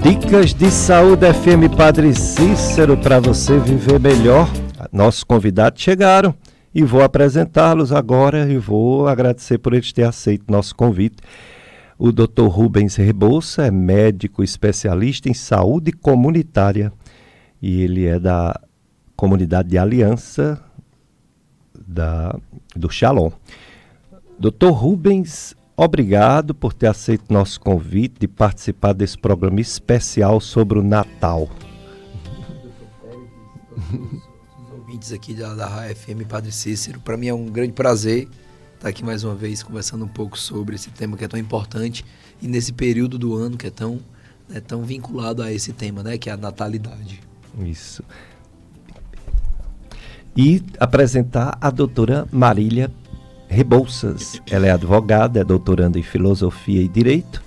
Dicas de Saúde FM Padre Cícero para você viver melhor. Nossos convidados chegaram e vou apresentá-los agora e vou agradecer por eles terem aceito nosso convite. O Dr. Rubens Rebouça é médico especialista em saúde comunitária e ele é da comunidade de Aliança do Shalom. Dr. Rubens, obrigado por ter aceito nosso convite de participar desse programa especial sobre o Natal. Os ouvintes aqui da Rádio FM Padre Cícero, para mim é um grande prazer estar aqui mais uma vez conversando um pouco sobre esse tema que é tão importante e nesse período do ano que é tão vinculado a esse tema, né, que é a natalidade. Isso. E apresentar a doutora Marília Rebouças. Ela é advogada, é doutoranda em Filosofia e Direito,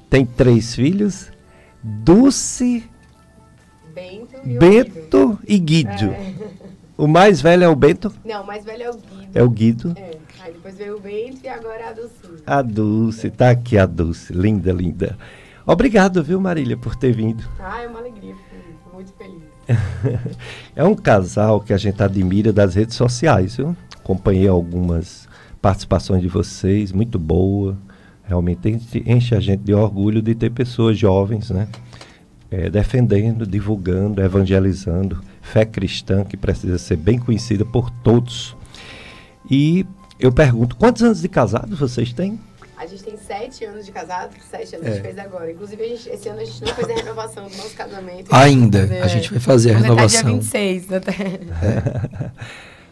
tem 3 filhos, Dulce, Bento e Guido. É. O mais velho é o Bento? Não, o mais velho é o Guido. É o Guido. É. Aí depois veio o Bento e agora é a Dulce. A Dulce, tá aqui a Dulce, linda, linda. Obrigado, viu, Marília, por ter vindo. É uma alegria, fico muito feliz. É um casal que a gente admira das redes sociais, viu? Acompanhei algumas participações de vocês, muito boa. Realmente enche a gente de orgulho de ter pessoas jovens, né? Defendendo, divulgando, evangelizando. Fé cristã que precisa ser bem conhecida por todos. E eu pergunto, quantos anos de casados vocês têm? A gente tem 7 anos de casado, 7 anos a gente fez agora. Inclusive, esse ano a gente não fez a renovação do nosso casamento. Ainda, a gente vai fazer a renovação. Dia 26 até.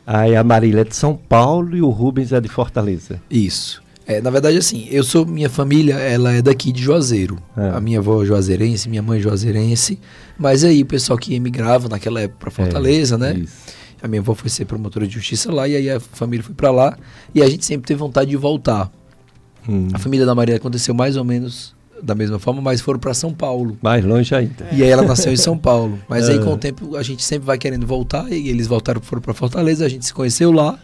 Aí a Marília é de São Paulo e o Rubens é de Fortaleza. Isso. Na verdade, assim, minha família, ela é daqui de Juazeiro. A minha avó é juazeirense, minha mãe é juazeirense. Mas aí o pessoal que emigrava naquela época para Fortaleza, né? Isso. A minha avó foi ser promotora de justiça lá e aí a família foi para lá. E a gente sempre teve vontade de voltar. A família da Maria aconteceu mais ou menos da mesma forma, mas foram para São Paulo. Mais longe ainda. E aí ela nasceu em São Paulo. Mas aí com o tempo a gente sempre vai querendo voltar e eles foram para Fortaleza, a gente se conheceu lá.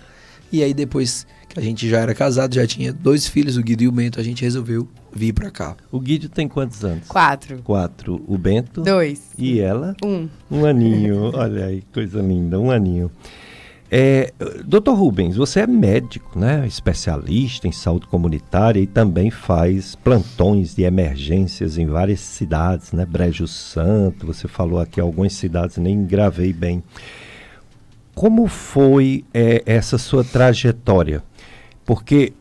E aí depois que a gente já era casado, já tinha 2 filhos, o Guido e o Bento, a gente resolveu vir para cá. O Guido tem quantos anos? 4. 4. O Bento? 2. E ela? 1. Um aninho. Olha aí, coisa linda, 1 aninho. Dr. Rubens, você é médico, né? Especialista em saúde comunitária e também faz plantões de emergências em várias cidades, né? Brejo Santo, você falou aqui algumas cidades, nem gravei bem. Como foi essa sua trajetória? Porque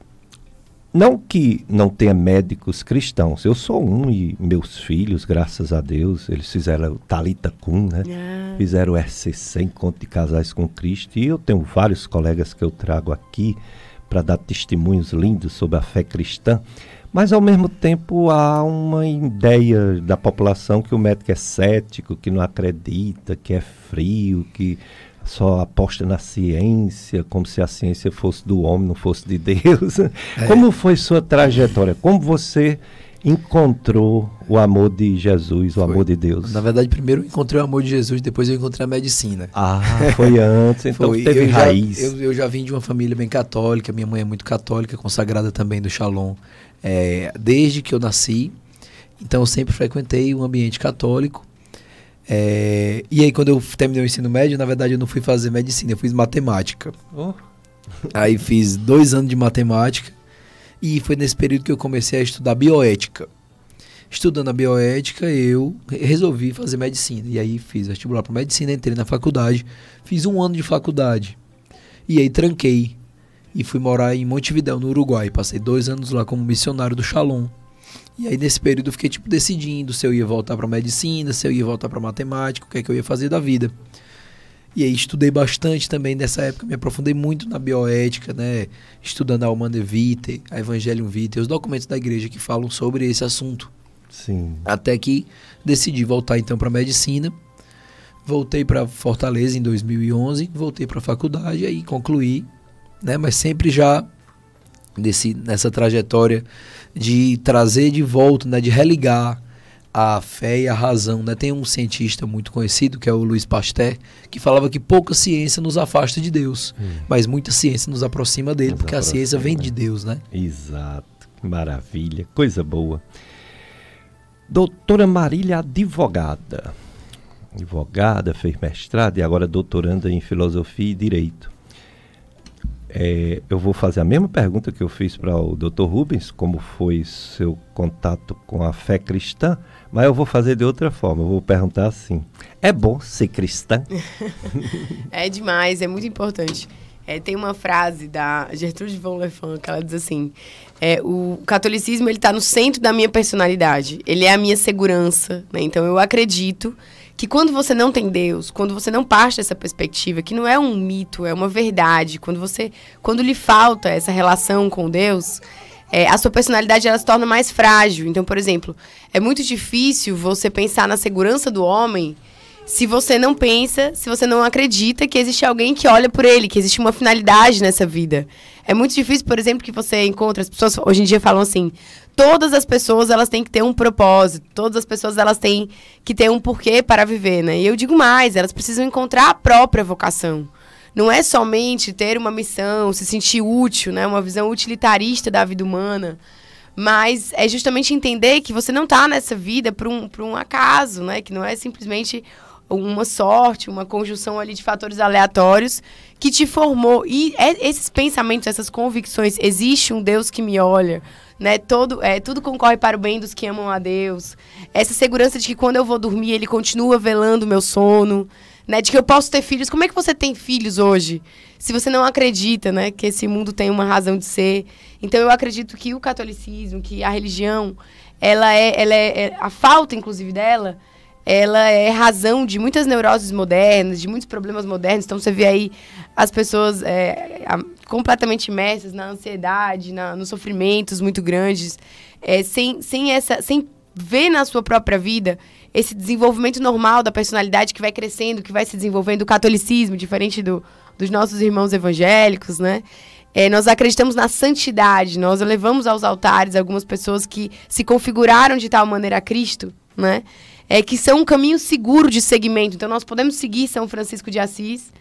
não que não tenha médicos cristãos, eu sou um e meus filhos, graças a Deus, eles fizeram o Talita Cum, né? Fizeram o RCC, Encontro de Casais com Cristo, e eu tenho vários colegas que eu trago aqui para dar testemunhos lindos sobre a fé cristã, mas ao mesmo tempo há uma ideia da população que o médico é cético, que não acredita, que é frio, que só aposta na ciência, como se a ciência fosse do homem, não fosse de Deus. Como foi sua trajetória? Como você encontrou o amor de Jesus, o amor de Deus? Na verdade, primeiro eu encontrei o amor de Jesus, depois eu encontrei a medicina. Foi antes, então teve raiz. Eu já vim de uma família bem católica, minha mãe é muito católica, consagrada também do Shalom, desde que eu nasci. Então eu sempre frequentei um ambiente católico. E aí quando eu terminei o ensino médio, na verdade eu não fui fazer medicina, eu fiz matemática. Aí fiz 2 anos de matemática e foi nesse período que eu comecei a estudar bioética. Estudando a bioética, eu resolvi fazer medicina. E aí fiz vestibular para medicina, entrei na faculdade, fiz 1 ano de faculdade. E aí tranquei e fui morar em Montevidéu, no Uruguai. Passei 2 anos lá como missionário do Shalom. E aí nesse período eu fiquei decidindo se eu ia voltar para medicina, se eu ia voltar para matemática, o que é que eu ia fazer da vida. E aí estudei bastante também nessa época, me aprofundei muito na bioética, né? Estudando a Humanae Vitae, a Evangelium Vitae, os documentos da igreja que falam sobre esse assunto. Sim. Até que decidi voltar então para medicina. Voltei para Fortaleza em 2011, voltei para a faculdade e aí concluí, né? Mas sempre já nessa trajetória de trazer de volta, né, de religar a fé e a razão, né? Tem um cientista muito conhecido, que é o Louis Pasteur, que falava que pouca ciência nos afasta de Deus, mas muita ciência nos aproxima dele, porque a ciência vem de Deus, né? Exato, que maravilha, coisa boa. Doutora Marília, advogada, fez mestrado e agora doutoranda em filosofia e direito. Eu vou fazer a mesma pergunta que eu fiz para o Dr. Rubens, como foi seu contato com a fé cristã, mas eu vou fazer de outra forma, eu vou perguntar assim, é bom ser cristã? É demais, é muito importante. Tem uma frase da Gertrude von Lefan que ela diz assim, o catolicismo está no centro da minha personalidade, ele é a minha segurança, né? Então eu acredito que quando você não tem Deus, quando você não parte dessa perspectiva, que não é um mito, é uma verdade, quando lhe falta essa relação com Deus, a sua personalidade ela se torna mais frágil. Então, por exemplo, é muito difícil você pensar na segurança do homem se você não pensa, se você não acredita que existe alguém que olha por ele, que existe uma finalidade nessa vida. É muito difícil, por exemplo, que você encontre, as pessoas hoje em dia falam assim, todas as pessoas elas têm que ter um propósito, todas as pessoas elas têm que ter um porquê para viver, né? E eu digo mais, elas precisam encontrar a própria vocação. Não é somente ter uma missão, se sentir útil, né? Uma visão utilitarista da vida humana, mas é justamente entender que você não está nessa vida por um acaso, né? Que não é simplesmente uma sorte, uma conjunção ali de fatores aleatórios que te formou. E esses pensamentos, essas convicções, existe um Deus que me olha, né? Tudo concorre para o bem dos que amam a Deus. Essa segurança de que quando eu vou dormir, Ele continua velando o meu sono, né? De que eu posso ter filhos. Como é que você tem filhos hoje? Se você não acredita, né? Que esse mundo tem uma razão de ser. Então eu acredito que o catolicismo, que a religião, a falta, inclusive, dela, ela é razão de muitas neuroses modernas, de muitos problemas modernos. Então, você vê aí as pessoas completamente imersas na ansiedade, nos sofrimentos muito grandes, sem ver na sua própria vida esse desenvolvimento normal da personalidade que vai crescendo, que vai se desenvolvendo. O catolicismo, diferente dos nossos irmãos evangélicos, né? Nós acreditamos na santidade, nós levamos aos altares algumas pessoas que se configuraram de tal maneira a Cristo, né? Que são um caminho seguro de seguimento. Então, nós podemos seguir São Francisco de Assis,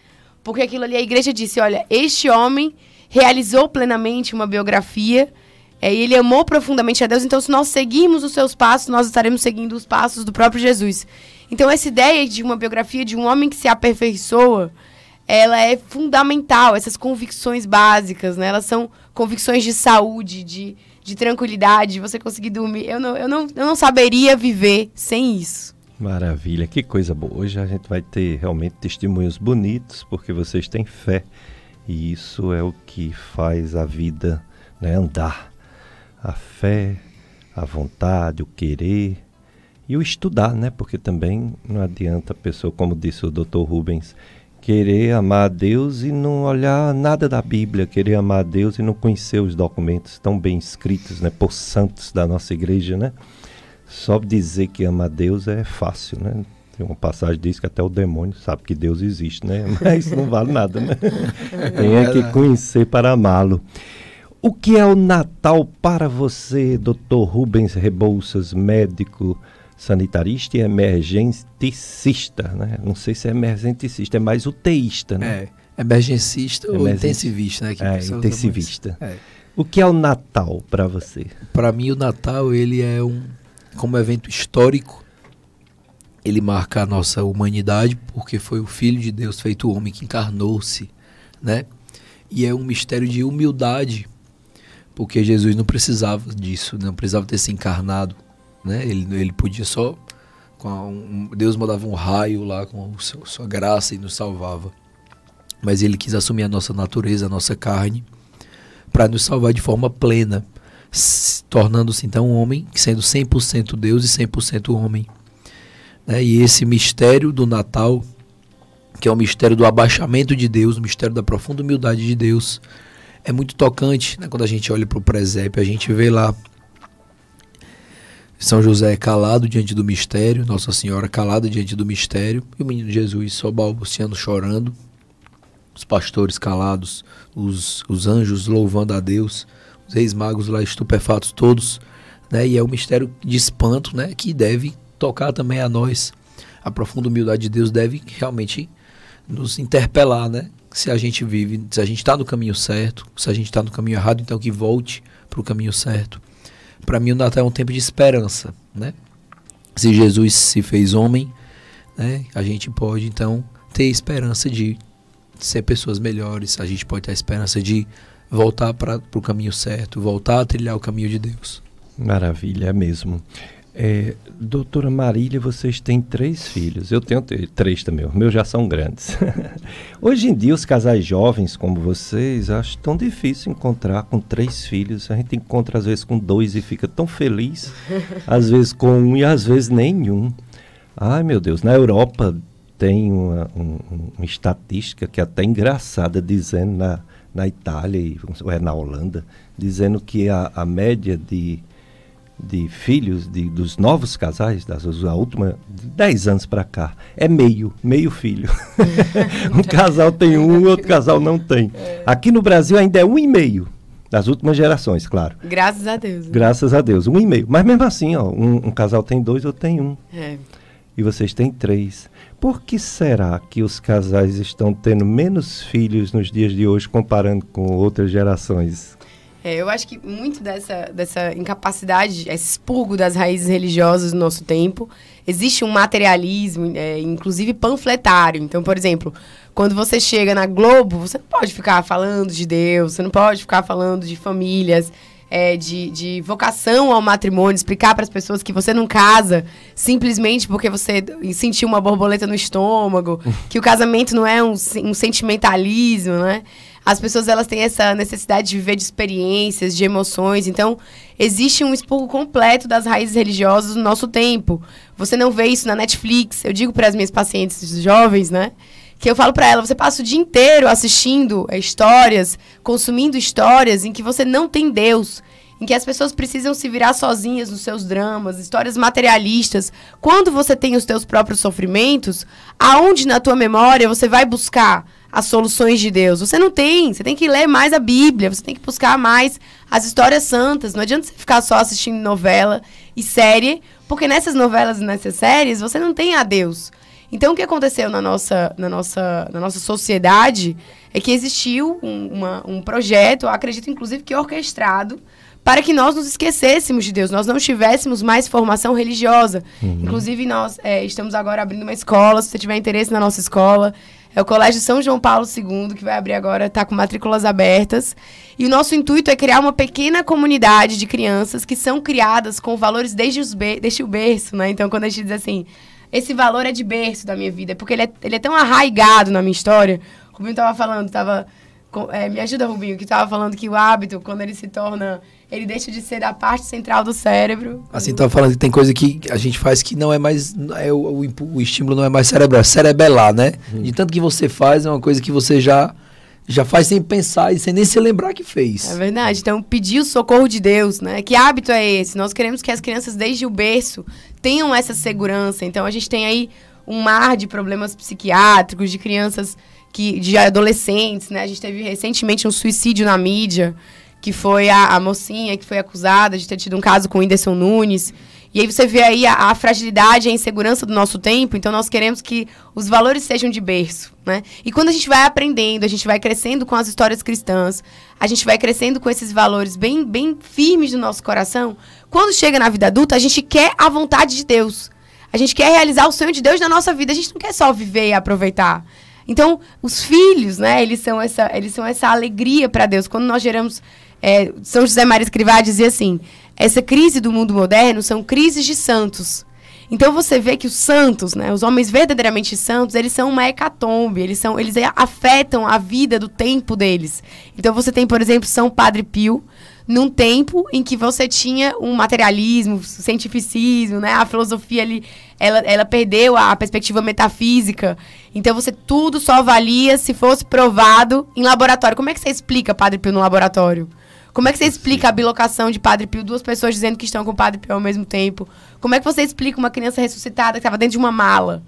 porque aquilo ali a igreja disse, olha, este homem realizou plenamente uma biografia, e ele amou profundamente a Deus, então se nós seguirmos os seus passos, nós estaremos seguindo os passos do próprio Jesus. Então, essa ideia de uma biografia de um homem que se aperfeiçoa, ela é fundamental, essas convicções básicas, né? Elas são convicções de saúde, de tranquilidade, de você conseguir dormir. Eu não saberia viver sem isso. Maravilha, que coisa boa. Hoje a gente vai ter realmente testemunhos bonitos, porque vocês têm fé. E isso é o que faz a vida, né, andar. A fé, a vontade, o querer e o estudar, né? Porque também não adianta a pessoa, como disse o Dr. Rubens, querer amar a Deus e não olhar nada da Bíblia, querer amar a Deus e não conhecer os documentos tão bem escritos, né, por santos da nossa igreja, né? Só dizer que ama a Deus é fácil, né? Tem uma passagem que diz que até o demônio sabe que Deus existe, né? Mas isso não vale nada, né? Tem que conhecer para amá-lo. O que é o Natal para você, Dr. Rubens Rebouças, médico sanitarista e emergencista, né? Não sei se é emergencista, é mais UTIsta, né? Emergencista ou intensivista, né? Intensivista. O que é o Natal para você? Para mim, o Natal, ele é como evento histórico. Ele marca a nossa humanidade, porque foi o Filho de Deus feito homem que encarnou-se, né? E é um mistério de humildade, porque Jesus não precisava disso, não precisava ter se encarnado, né? Ele podia só... Deus mandava um raio lá com sua graça e nos salvava. Mas ele quis assumir a nossa natureza, a nossa carne, para nos salvar de forma plena, tornando-se então um homem, sendo 100% Deus e 100% homem. Né? E esse mistério do Natal, que é o mistério do abaixamento de Deus, o mistério da profunda humildade de Deus, é muito tocante, né? Quando a gente olha para o presépio, a gente vê lá São José calado diante do mistério, Nossa Senhora calada diante do mistério, e o menino Jesus só balbuciando, chorando, os pastores calados, os anjos louvando a Deus, os reis magos lá estupefatos todos, né? E é um mistério de espanto, né? Que deve tocar também a nós. A profunda humildade de Deus deve realmente nos interpelar, né? Se a gente vive, se a gente está no caminho certo, se a gente está no caminho errado, então que volte para o caminho certo. Para mim o Natal é um tempo de esperança, né? se Jesus se fez homem, né, a gente pode, então, ter esperança de ser pessoas melhores. A gente pode ter a esperança de voltar para o caminho certo, voltar a trilhar o caminho de Deus. Maravilha, é mesmo. Doutora Marília, vocês têm 3 filhos. Eu tenho 3 também, os meus já são grandes. Hoje em dia, os casais jovens como vocês, acho tão difícil encontrar com 3 filhos. A gente encontra às vezes com 2 e fica tão feliz, às vezes com 1 e às vezes nenhum. Ai, meu Deus, na Europa tem uma estatística que é até engraçada, dizendo na Itália, ou na Holanda, dizendo que a média de filhos dos novos casais, da última, de 10 anos para cá, é meio filho. Um casal tem 1, outro casal não tem. Aqui no Brasil ainda é 1,5, das últimas gerações, claro. Graças a Deus. Né? Graças a Deus, 1,5. Mas mesmo assim, ó, um casal tem 2, outro tem 1. E vocês têm 3. Por que será que os casais estão tendo menos filhos nos dias de hoje comparando com outras gerações? Eu acho que muito dessa incapacidade, esse expurgo das raízes religiosas do nosso tempo, existe um materialismo, inclusive panfletário. Então, por exemplo, quando você chega na Globo, você não pode ficar falando de Deus, você não pode ficar falando de famílias, de vocação ao matrimônio, explicar para as pessoas que você não casa simplesmente porque você sentiu uma borboleta no estômago, que o casamento não é um sentimentalismo, né? As pessoas, elas têm essa necessidade de viver de experiências, de emoções. Então, existe um expurgo completo das raízes religiosas no nosso tempo. Você não vê isso na Netflix. Eu digo para as minhas pacientes jovens, né? Que eu falo para ela, você passa o dia inteiro assistindo histórias, consumindo histórias em que você não tem Deus, em que as pessoas precisam se virar sozinhas nos seus dramas, histórias materialistas. Quando você tem os teus próprios sofrimentos, aonde na tua memória você vai buscar as soluções de Deus? Você não tem, você tem que ler mais a Bíblia, você tem que buscar mais as histórias santas. Não adianta você ficar só assistindo novela e série, porque nessas novelas e nessas séries você não tem a Deus. Então, o que aconteceu na nossa sociedade é que existiu um projeto, acredito inclusive que orquestrado, para que nós nos esquecêssemos de Deus, nós não tivéssemos mais formação religiosa. Inclusive, nós estamos agora abrindo uma escola, se você tiver interesse na nossa escola, é o Colégio São João Paulo II, que vai abrir agora, está com matrículas abertas. E o nosso intuito é criar uma pequena comunidade de crianças que são criadas com valores desde o berço, né? Então, quando a gente diz assim, esse valor é de berço da minha vida, porque ele é tão arraigado na minha história. O Rubinho estava falando, me ajuda, Rubinho, que estava falando que o hábito, quando ele se torna, ele deixa de ser da parte central do cérebro. Assim, estava falando que tem coisa que a gente faz que não é mais, o estímulo não é mais cerebral, é cerebelar, né? De tanto que você faz, é uma coisa que você já faz sem pensar e sem nem se lembrar que fez. É verdade. Então, pedir o socorro de Deus, né? Que hábito é esse? Nós queremos que as crianças, desde o berço, tenham essa segurança. Então, a gente tem aí um mar de problemas psiquiátricos, de crianças, de adolescentes, né? A gente teve recentemente um suicídio na mídia, que foi a mocinha que foi acusada de ter tido um caso com o Whindersson Nunes. E aí você vê aí a fragilidade e a insegurança do nosso tempo. Então, nós queremos que os valores sejam de berço, né? E quando a gente vai aprendendo, a gente vai crescendo com as histórias cristãs, a gente vai crescendo com esses valores bem, bem firmes do nosso coração, quando chega na vida adulta, a gente quer a vontade de Deus. A gente quer realizar o sonho de Deus na nossa vida. A gente não quer só viver e aproveitar. Então, os filhos, né, eles são essa alegria para Deus. Quando nós geramos... São José Maria Escrivá dizia assim, essa crise do mundo moderno são crises de santos. Então você vê que os santos, né, os homens verdadeiramente santos, eles são uma hecatombe, eles afetam a vida do tempo deles. Então você tem, por exemplo, São Padre Pio, num tempo em que você tinha um materialismo, cientificismo, né, a filosofia ali, ela perdeu a perspectiva metafísica. Então você tudo só valia se fosse provado em laboratório. Como é que você explica Padre Pio no laboratório? Como é que você explica a bilocação de Padre Pio, 2 pessoas dizendo que estão com Padre Pio ao mesmo tempo? Como é que você explica uma criança ressuscitada que estava dentro de uma mala?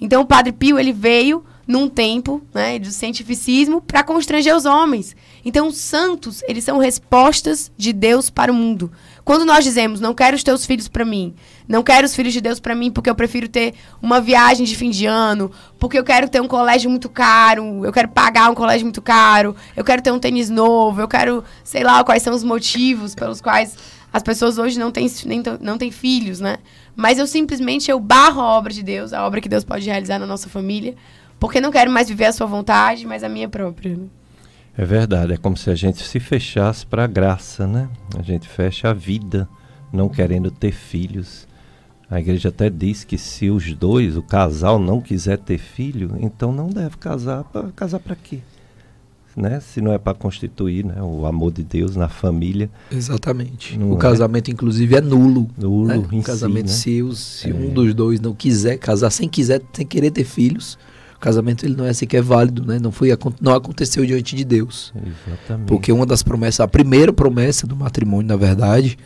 Então, o Padre Pio, ele veio num tempo, né, do cientificismo para constranger os homens. Então, os santos, eles são respostas de Deus para o mundo. Quando nós dizemos, não quero os teus filhos para mim, não quero os filhos de Deus para mim porque eu prefiro ter uma viagem de fim de ano, porque eu quero ter um colégio muito caro, eu quero pagar um colégio muito caro, eu quero ter um tênis novo, eu quero, sei lá, quais são os motivos pelos quais as pessoas hoje não têm filhos, né? mas eu barro a obra de Deus, a obra que Deus pode realizar na nossa família, porque não quero mais viver a sua vontade, mas a minha própria. Né? É verdade, é como se a gente se fechasse para a graça, né? A gente fecha a vida, não querendo ter filhos. A igreja até diz que se os dois, o casal, não quiser ter filho, então não deve casar. Casar para quê? Né? Se não é para constituir, né, o amor de Deus na família. Exatamente. O casamento, inclusive, é nulo. Nulo, né? em o casamento, si, né? se um dos dois não quiser casar, sem querer ter filhos, o casamento ele não é sequer válido, né? Não aconteceu diante de Deus. Exatamente. Porque uma das promessas, a primeira promessa do matrimônio, na verdade,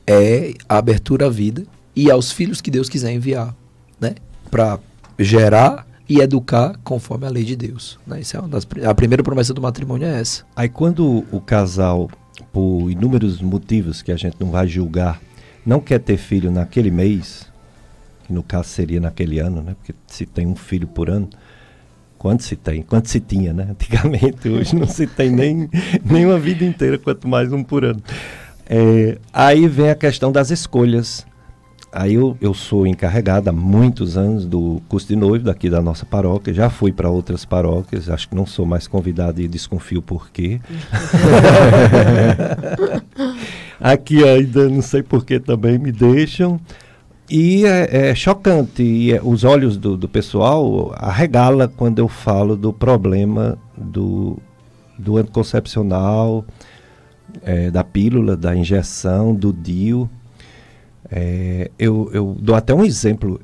é a abertura à vida e aos filhos que Deus quiser enviar, né? Para gerar e educar conforme a lei de Deus. Né? Isso é a primeira promessa do matrimônio é essa. Aí quando o casal, por inúmeros motivos que a gente não vai julgar, não quer ter filho naquele mês, que no caso seria naquele ano, né? Porque se tem um filho por ano, quanto se tem? Quanto se tinha, né? Antigamente, hoje não se tem nem uma vida inteira, quanto mais um por ano. Aí vem a questão das escolhas. Aí eu sou encarregado há muitos anos do curso de noivo daqui da nossa paróquia. Já fui para outras paróquias, acho que não sou mais convidado e desconfio por quê. Aqui ainda não sei por que também me deixam. E é chocante. E os olhos do pessoal arregala quando eu falo do problema do anticoncepcional, da pílula, da injeção, do DIU. Eu dou até um exemplo.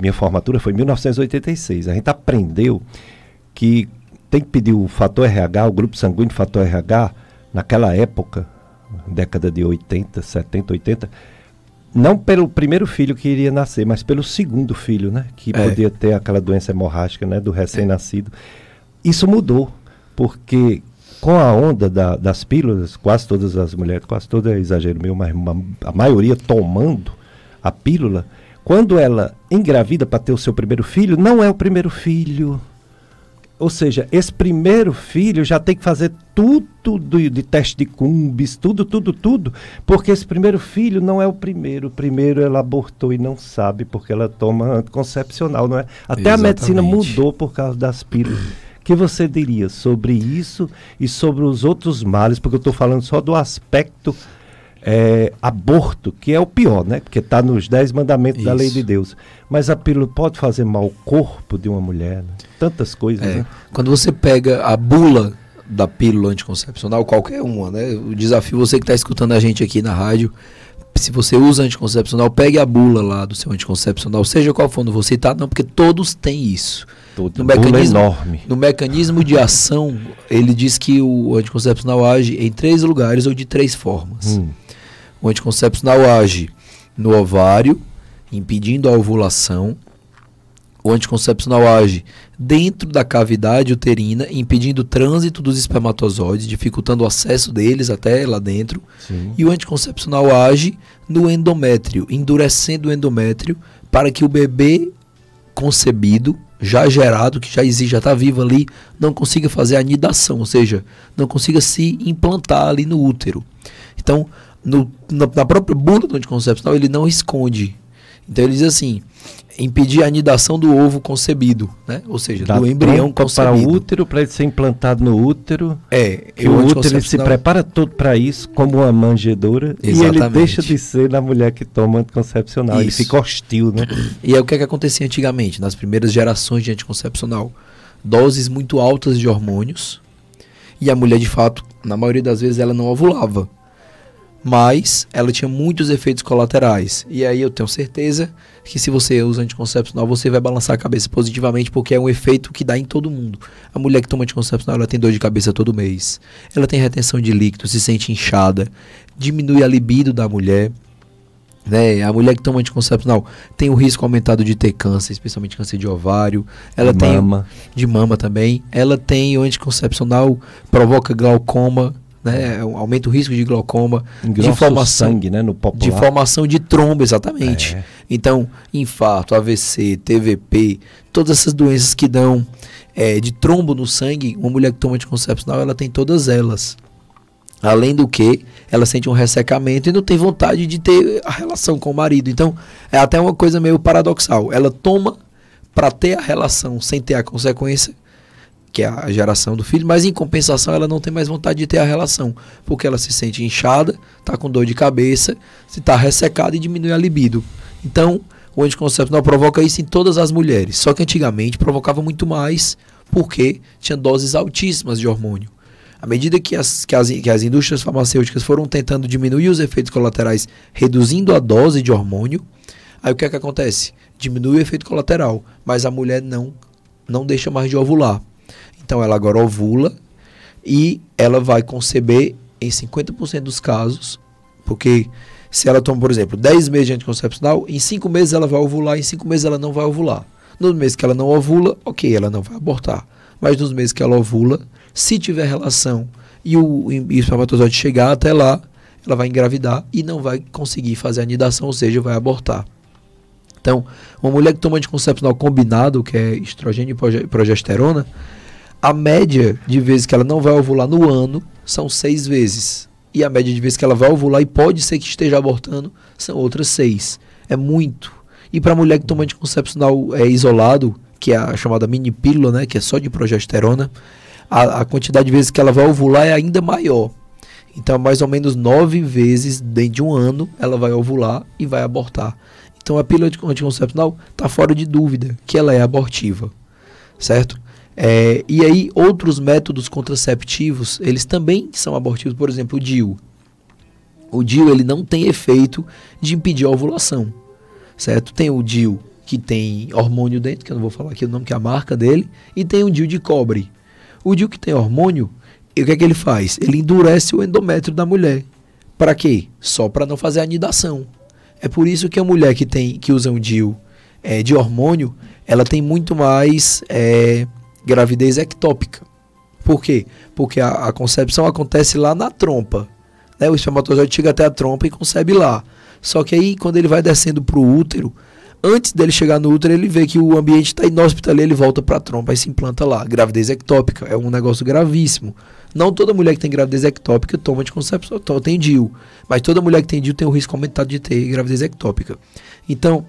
Minha formatura foi em 1986. A gente aprendeu que tem que pedir o fator RH, o grupo sanguíneo fator RH, naquela época, década de 80, 70, 80, não pelo primeiro filho que iria nascer, mas pelo segundo filho, né? Que podia ter aquela doença hemorrágica, né? Do recém-nascido. Isso mudou, porque com a onda das pílulas, quase todas as mulheres, quase toda é exagero meu, mas a maioria tomando a pílula, quando ela engravida para ter o seu primeiro filho, não é o primeiro filho. Ou seja, esse primeiro filho já tem que fazer tudo de teste de Cumbis, tudo, porque esse primeiro filho não é o primeiro. O primeiro ela abortou e não sabe, porque ela toma anticoncepcional, não é? Até Exatamente. A medicina mudou por causa das pílulas. O que você diria sobre isso e sobre os outros males? Porque eu estou falando só do aspecto aborto, que é o pior, né? Porque está nos 10 mandamentos da lei de Deus. Mas a pílula pode fazer mal ao corpo de uma mulher, né? Tantas coisas, né? Quando você pega a bula da pílula anticoncepcional, qualquer uma, né? O desafio, você que está escutando a gente aqui na rádio, se você usa anticoncepcional, pegue a bula lá do seu anticoncepcional, seja qual for, não vou citar, não, porque todos têm isso. No mecanismo, enorme. No mecanismo de ação, ele diz que o anticoncepcional age em 3 lugares ou de 3 formas. O anticoncepcional age no ovário, impedindo a ovulação. O anticoncepcional age dentro da cavidade uterina, impedindo o trânsito dos espermatozoides, dificultando o acesso deles até lá dentro. Sim. E o anticoncepcional age no endométrio, endurecendo o endométrio para que o bebê concebido, já gerado, que já existe, já está vivo ali, não consiga fazer a anidação, ou seja, não consiga se implantar ali no útero. Então, na própria bula do anticoncepcional, ele não esconde. Então ele diz assim, impedir a anidação do ovo concebido, né? Ou seja, do embrião concebido. Para o útero, para ele ser implantado no útero. Que o útero ele se prepara todo para isso, como uma manjedoura. Exatamente. E ele deixa de ser na mulher que toma anticoncepcional. Isso. Ele fica hostil, né? E é o que acontecia antigamente, nas primeiras gerações de anticoncepcional. Doses muito altas de hormônios. E a mulher, de fato, na maioria das vezes, ela não ovulava. Mas ela tinha muitos efeitos colaterais. E aí eu tenho certeza que se você usa anticoncepcional, você vai balançar a cabeça positivamente, porque é um efeito que dá em todo mundo. A mulher que toma anticoncepcional, ela tem dor de cabeça todo mês. Ela tem retenção de líquido, se sente inchada, diminui a libido da mulher. Né? A mulher que toma anticoncepcional tem o risco aumentado de ter câncer, especialmente câncer de ovário. Ela tem mama. De mama também. Ela tem o anticoncepcional, provoca glaucoma. Né? Aumenta o risco de glaucoma, de formação sangue, né? No popular. De formação de trombo, exatamente. Então, infarto, AVC, TVP, todas essas doenças que dão de trombo no sangue, uma mulher que toma anticoncepcional, ela tem todas elas. Além do que, ela sente um ressecamento e não tem vontade de ter a relação com o marido. Então, é até uma coisa meio paradoxal. Ela toma para ter a relação sem ter a consequência, que é a geração do filho, mas em compensação ela não tem mais vontade de ter a relação, porque ela se sente inchada, está com dor de cabeça, se está ressecada e diminui a libido. Então, o anticoncepcional provoca isso em todas as mulheres, só que antigamente provocava muito mais, porque tinha doses altíssimas de hormônio. À medida que as indústrias farmacêuticas foram tentando diminuir os efeitos colaterais, reduzindo a dose de hormônio, aí o que é que acontece? Diminui o efeito colateral, mas a mulher não deixa mais de ovular. Então ela agora ovula e ela vai conceber em 50% dos casos, porque se ela toma, por exemplo, 10 meses de anticoncepcional, em 5 meses ela vai ovular, em 5 meses ela não vai ovular. Nos meses que ela não ovula, ok, ela não vai abortar. Mas nos meses que ela ovula, se tiver relação e o espermatozoide chegar até lá, ela vai engravidar e não vai conseguir fazer a anidação, ou seja, vai abortar. Então, uma mulher que toma anticoncepcional combinado, que é estrogênio e progesterona, a média de vezes que ela não vai ovular no ano são 6 vezes. E a média de vezes que ela vai ovular e pode ser que esteja abortando são outras 6. É muito. E para a mulher que toma anticoncepcional isolado, que é a chamada mini pílula, né, que é só de progesterona, a quantidade de vezes que ela vai ovular é ainda maior. Então, mais ou menos 9 vezes dentro de um ano ela vai ovular e vai abortar. Então, a pílula anticoncepcional está fora de dúvida que ela é abortiva, certo? E aí, outros métodos contraceptivos, eles também são abortivos. Por exemplo, o DIU. O DIU, ele não tem efeito de impedir a ovulação, certo? Tem o DIU que tem hormônio dentro, que eu não vou falar aqui o nome, que é a marca dele, e tem o DIU de cobre. O DIU que tem hormônio, o que é que ele faz? Ele endurece o endométrio da mulher. Para quê? Só para não fazer a anidação. É por isso que a mulher que usa um DIU de hormônio, ela tem muito mais gravidez ectópica. Por quê? Porque a concepção acontece lá na trompa, né? O espermatozoide chega até a trompa e concebe lá. Só que aí, quando ele vai descendo para o útero, antes dele chegar no útero, ele vê que o ambiente está inóspito ali, ele volta para a trompa e se implanta lá. Gravidez ectópica é um negócio gravíssimo. Não toda mulher que tem gravidez ectópica toma anticoncepção, tem DIU. Mas toda mulher que tem DIU tem o risco aumentado de ter gravidez ectópica. Então,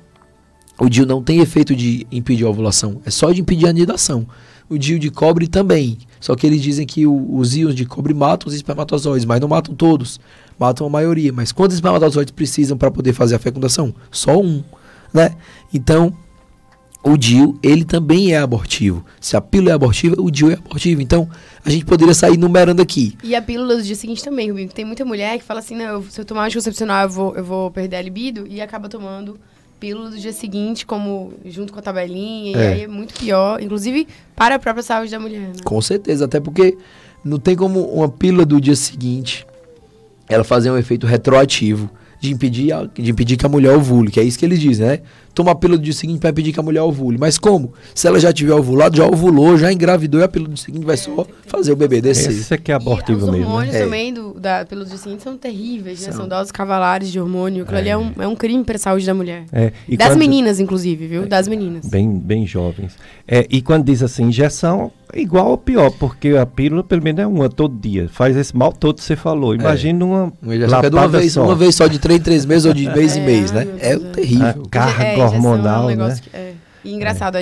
o DIU não tem efeito de impedir a ovulação, é só de impedir a anidação. O DIU de cobre também, só que eles dizem que os íons de cobre matam os espermatozoides, mas não matam todos, matam a maioria. Mas quantos espermatozoides precisam para poder fazer a fecundação? Só um, né? Então, o DIU, ele também é abortivo. Se a pílula é abortiva, o DIU é abortivo. Então, a gente poderia sair numerando aqui. E a pílula do dia seguinte também, Rubinho. Tem muita mulher que fala assim, não, se eu tomar anticoncepcional, eu vou perder a libido, e acaba tomando pílula do dia seguinte, como junto com a tabelinha, e aí é muito pior, inclusive para a própria saúde da mulher, né? Com certeza, até porque não tem como uma pílula do dia seguinte ela fazer um efeito retroativo de impedir que a mulher ovule, que é isso que eles dizem, né? Toma a pílula do dia seguinte para impedir que a mulher ovule. Mas como? Se ela já tiver ovulado, já ovulou, já engravidou, e a pílula do dia seguinte vai só fazer o bebê descer. Esse aqui é abortivo mesmo, né? Os hormônios também da pílula do dia seguinte são terríveis, né? São doses cavalares de hormônio. Aquilo ali é um crime para a saúde da mulher. E das meninas, inclusive, viu? Das meninas. Bem jovens. E quando diz assim, injeção, igual ou pior, porque a pílula, pelo menos, é uma todo dia. Faz esse mal todo que você falou. Imagina uma lapada só. Uma vez só, de 3 em 3 meses ou de mês em mês, né? É terrível. A carga hormonal, né? E engraçado,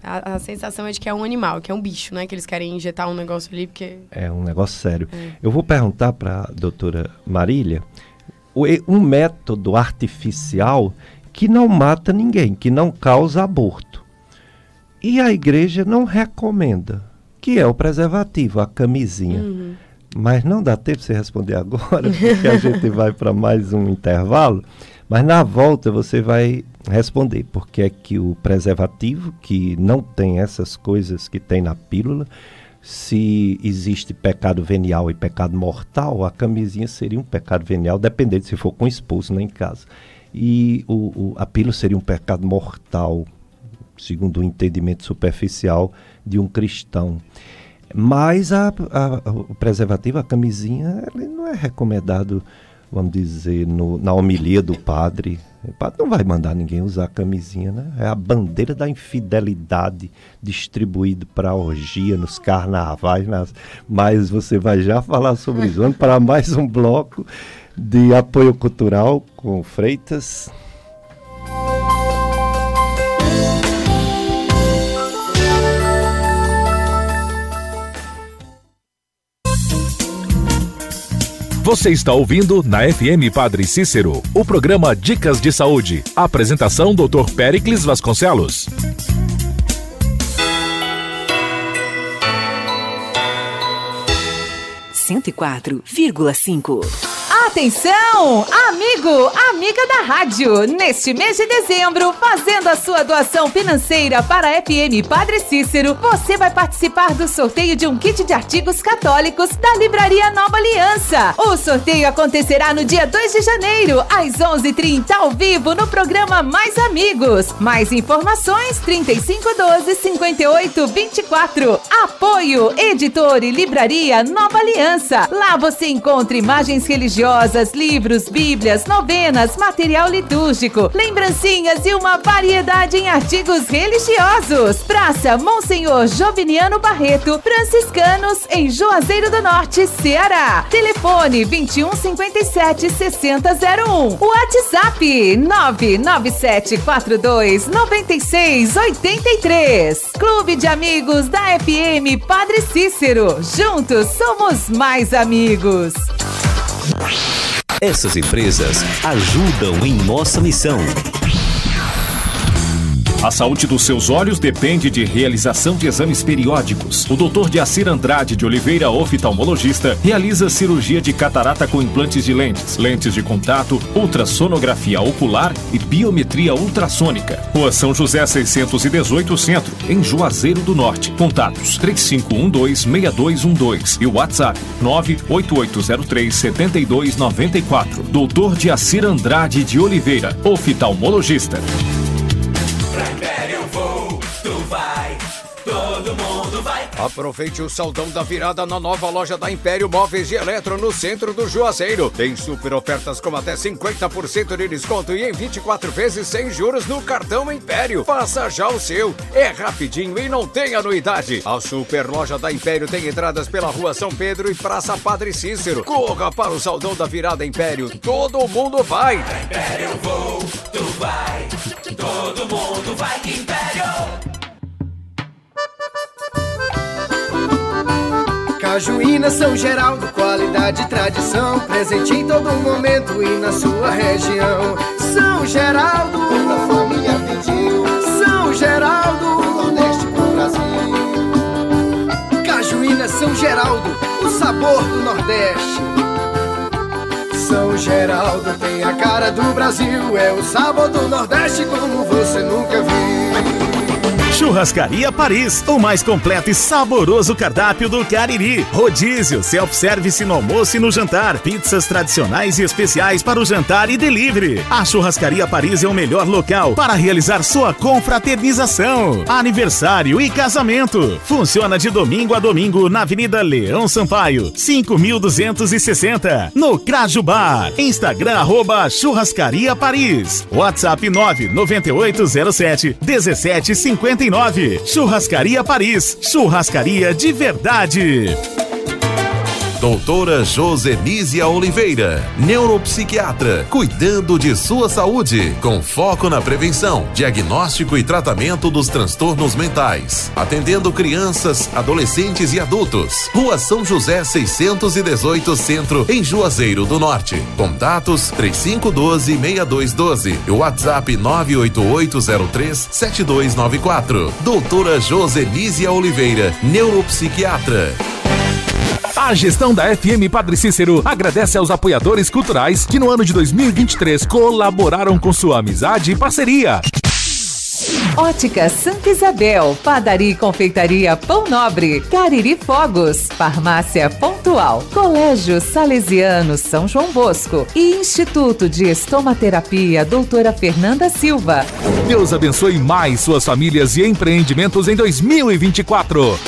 a sensação é de que é um animal, que é um bicho, né? Que eles querem injetar um negócio ali, porque... É um negócio sério. Eu vou perguntar para a doutora Marília um método artificial que não mata ninguém, que não causa aborto. E a igreja não recomenda, que é o preservativo, a camisinha. Mas não dá tempo de você responder agora, porque a gente vai para mais um intervalo. Mas na volta você vai responder porque é que o preservativo, que não tem essas coisas que tem na pílula, se existe pecado venial e pecado mortal, a camisinha seria um pecado venial, dependendo se for com esposo, nem em casa. E a pílula seria um pecado mortal, segundo o entendimento superficial de um cristão. Mas o preservativo, a camisinha, ele não é recomendado vamos dizer, na homilia do padre. O padre não vai mandar ninguém usar camisinha, né? É a bandeira da infidelidade distribuída para orgia nos carnavais. Mas você vai já falar sobre isso. Vamos para mais um bloco de apoio cultural com Freitas. Você está ouvindo na FM Padre Cícero, o programa Dicas de Saúde. Apresentação Dr. Péricles Vasconcelos. 104,5. Atenção, amigo, amiga da rádio, neste mês de dezembro, fazendo a sua doação financeira para a FM Padre Cícero, você vai participar do sorteio de um kit de artigos católicos da Livraria Nova Aliança. O sorteio acontecerá no dia 2 de janeiro, às 11h30, ao vivo, no programa Mais Amigos. Mais informações, 3512-5824. Apoio, editor e livraria Nova Aliança. Lá você encontra imagens religiosas, livros, bíblias, novenas, material litúrgico, lembrancinhas e uma variedade em artigos religiosos. Praça Monsenhor Joviniano Barreto, Franciscanos, em Juazeiro do Norte, Ceará. Telefone 2157-6001. WhatsApp 997429683. Clube de Amigos da FM Padre Cícero. Juntos somos mais amigos. Essas empresas ajudam em nossa missão. A saúde dos seus olhos depende de realização de exames periódicos. O Dr. Diacir Andrade de Oliveira, oftalmologista, realiza cirurgia de catarata com implantes de lentes, lentes de contato, ultrassonografia ocular e biometria ultrassônica. Rua São José 618 Centro, em Juazeiro do Norte. Contatos 3512-6212 e o WhatsApp 98803-7294. Dr. Diacir Andrade de Oliveira, oftalmologista. Aproveite o saldão da virada na nova loja da Império Móveis e Eletro no centro do Juazeiro. Tem super ofertas com até 50% de desconto e em 24 vezes sem juros no cartão Império. Faça já o seu. É rapidinho e não tem anuidade. A super loja da Império tem entradas pela Rua São Pedro e Praça Padre Cícero. Corra para o saldão da virada Império. Todo mundo vai. Da Império eu vou, tu vai. Todo mundo vai de Império. Cajuína São Geraldo, qualidade e tradição, presente em todo momento e na sua região. São Geraldo, toda a família pediu. São Geraldo, do Nordeste pro Brasil. Cajuína São Geraldo, o sabor do Nordeste. São Geraldo tem a cara do Brasil, é o sabor do Nordeste como você nunca viu. Churrascaria Paris, o mais completo e saboroso cardápio do Cariri. Rodízio, self-service no almoço e no jantar, pizzas tradicionais e especiais para o jantar e delivery. A Churrascaria Paris é o melhor local para realizar sua confraternização, aniversário e casamento. Funciona de domingo a domingo na Avenida Leão Sampaio, 5260, no Crajubar. Instagram @Churrascaria Paris. WhatsApp 99807-1759. Churrascaria Paris, churrascaria de verdade. Doutora Josenísia Oliveira, neuropsiquiatra, cuidando de sua saúde, com foco na prevenção, diagnóstico e tratamento dos transtornos mentais, atendendo crianças, adolescentes e adultos. Rua São José 618 Centro, em Juazeiro do Norte. Contatos 3512-6212 e WhatsApp 98803-7294. Doutora Josenísia Oliveira, neuropsiquiatra. A gestão da FM Padre Cícero agradece aos apoiadores culturais que no ano de 2023 colaboraram com sua amizade e parceria. Ótica Santa Isabel, Padaria e Confeitaria Pão Nobre, Cariri Fogos, Farmácia Pontual, Colégio Salesiano São João Bosco e Instituto de Estomaterapia Doutora Fernanda Silva. Deus abençoe mais suas famílias e empreendimentos em 2024.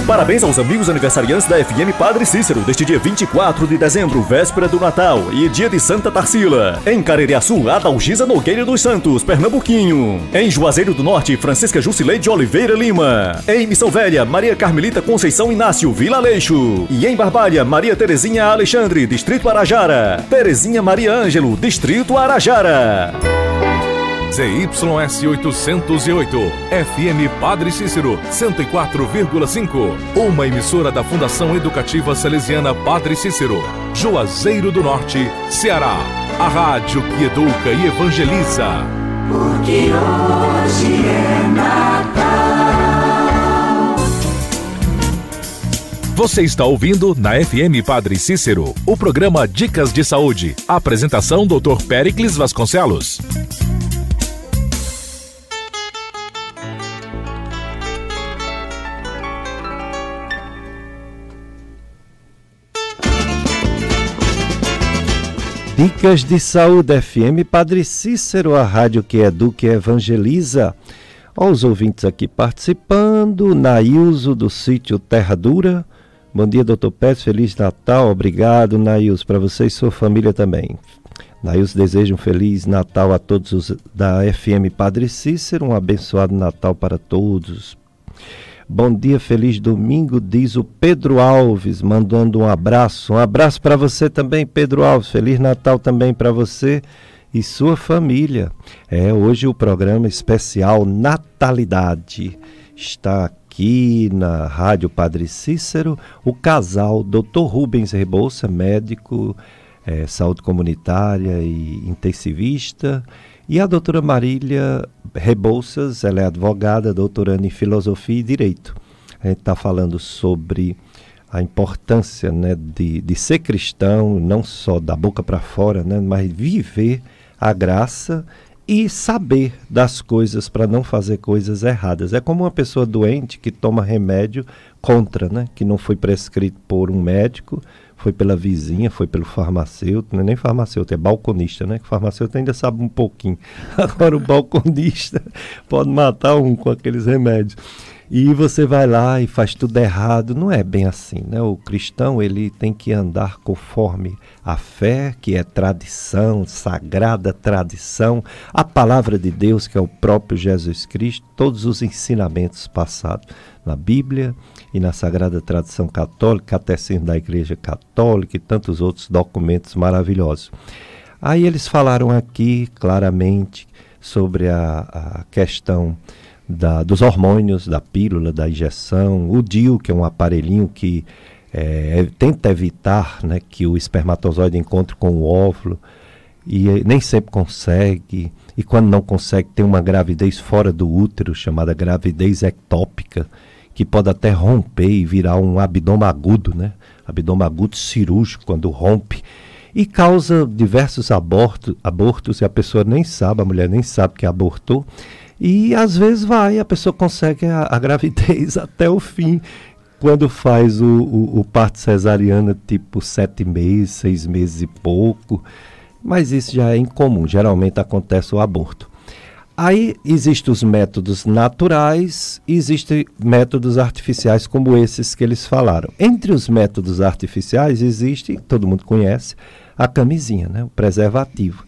Parabéns aos amigos aniversariantes da FM Padre Cícero, deste dia 24 de dezembro, véspera do Natal e dia de Santa Tarsila. Em Caririaçu, Adalgisa Nogueira dos Santos, Pernambuquinho. Em Juazeiro do Norte, Francisca Jusilei de Oliveira Lima. Em Missão Velha, Maria Carmelita Conceição Inácio Vila Aleixo. E em Barbalha, Maria Terezinha Alexandre, Distrito Arajara. Terezinha Maria Ângelo, Distrito Arajara. ZYS 808, FM Padre Cícero, 104,5. Uma emissora da Fundação Educativa Salesiana Padre Cícero, Juazeiro do Norte, Ceará. A rádio que educa e evangeliza. Porque hoje é Natal. Você está ouvindo na FM Padre Cícero, o programa Dicas de Saúde. Apresentação Dr. Péricles Vasconcelos. Dicas de Saúde, FM Padre Cícero, a rádio que educa e evangeliza. Olha os ouvintes aqui participando. Nailzo, do sítio Terra Dura. Bom dia, doutor Pérez, Feliz Natal. Obrigado, Nailzo, para você e sua família também. Nailzo deseja um Feliz Natal a todos os da FM Padre Cícero. Um abençoado Natal para todos. Bom dia, feliz domingo, diz o Pedro Alves, mandando um abraço. Um abraço para você também, Pedro Alves. Feliz Natal também para você e sua família. Hoje o programa especial Natalidade. Está aqui na Rádio Padre Cícero o casal Dr. Rubens Rebouça, médico, saúde comunitária e intensivista, e a doutora Marília Rebouças, ela é advogada, doutoranda em Filosofia e Direito. A gente está falando sobre a importância, né, de ser cristão, não só da boca para fora, né, mas viver a graça e saber das coisas para não fazer coisas erradas. É como uma pessoa doente que toma remédio contra, né, que não foi prescrito por um médico, foi pela vizinha, foi pelo farmacêutico, não é nem farmacêutico, é balconista, né? Que o farmacêutico ainda sabe um pouquinho. Agora o balconista pode matar um com aqueles remédios. E você vai lá e faz tudo errado. Não é bem assim, né? O cristão, ele tem que andar conforme a fé, que é tradição, sagrada tradição, a palavra de Deus, que é o próprio Jesus Cristo, todos os ensinamentos passados na Bíblia e na Sagrada Tradição Católica, Catecismo da Igreja Católica e tantos outros documentos maravilhosos. Aí eles falaram aqui claramente sobre a questão dos hormônios, da pílula, da injeção, o DIU, que é um aparelhinho que tenta evitar, né, que o espermatozoide encontre com o óvulo, e nem sempre consegue, e quando não consegue tem uma gravidez fora do útero, chamada gravidez ectópica, que pode até romper e virar um abdômen agudo, né? Abdômen agudo cirúrgico, quando rompe, e causa diversos abortos, e a pessoa nem sabe, a mulher nem sabe que abortou, e às vezes a pessoa consegue a gravidez até o fim, quando faz o parto cesariano, tipo 7 meses, 6 meses e pouco, mas isso já é incomum, geralmente acontece o aborto. Aí existem os métodos naturais e existem métodos artificiais como esses que eles falaram. Entre os métodos artificiais existe, todo mundo conhece, a camisinha, né? O preservativo.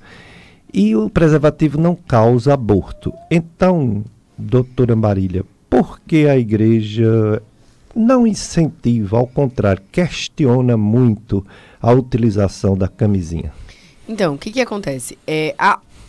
E o preservativo não causa aborto. Então, doutora Marília, por que a igreja não incentiva, ao contrário, questiona muito a utilização da camisinha? Então, o que acontece?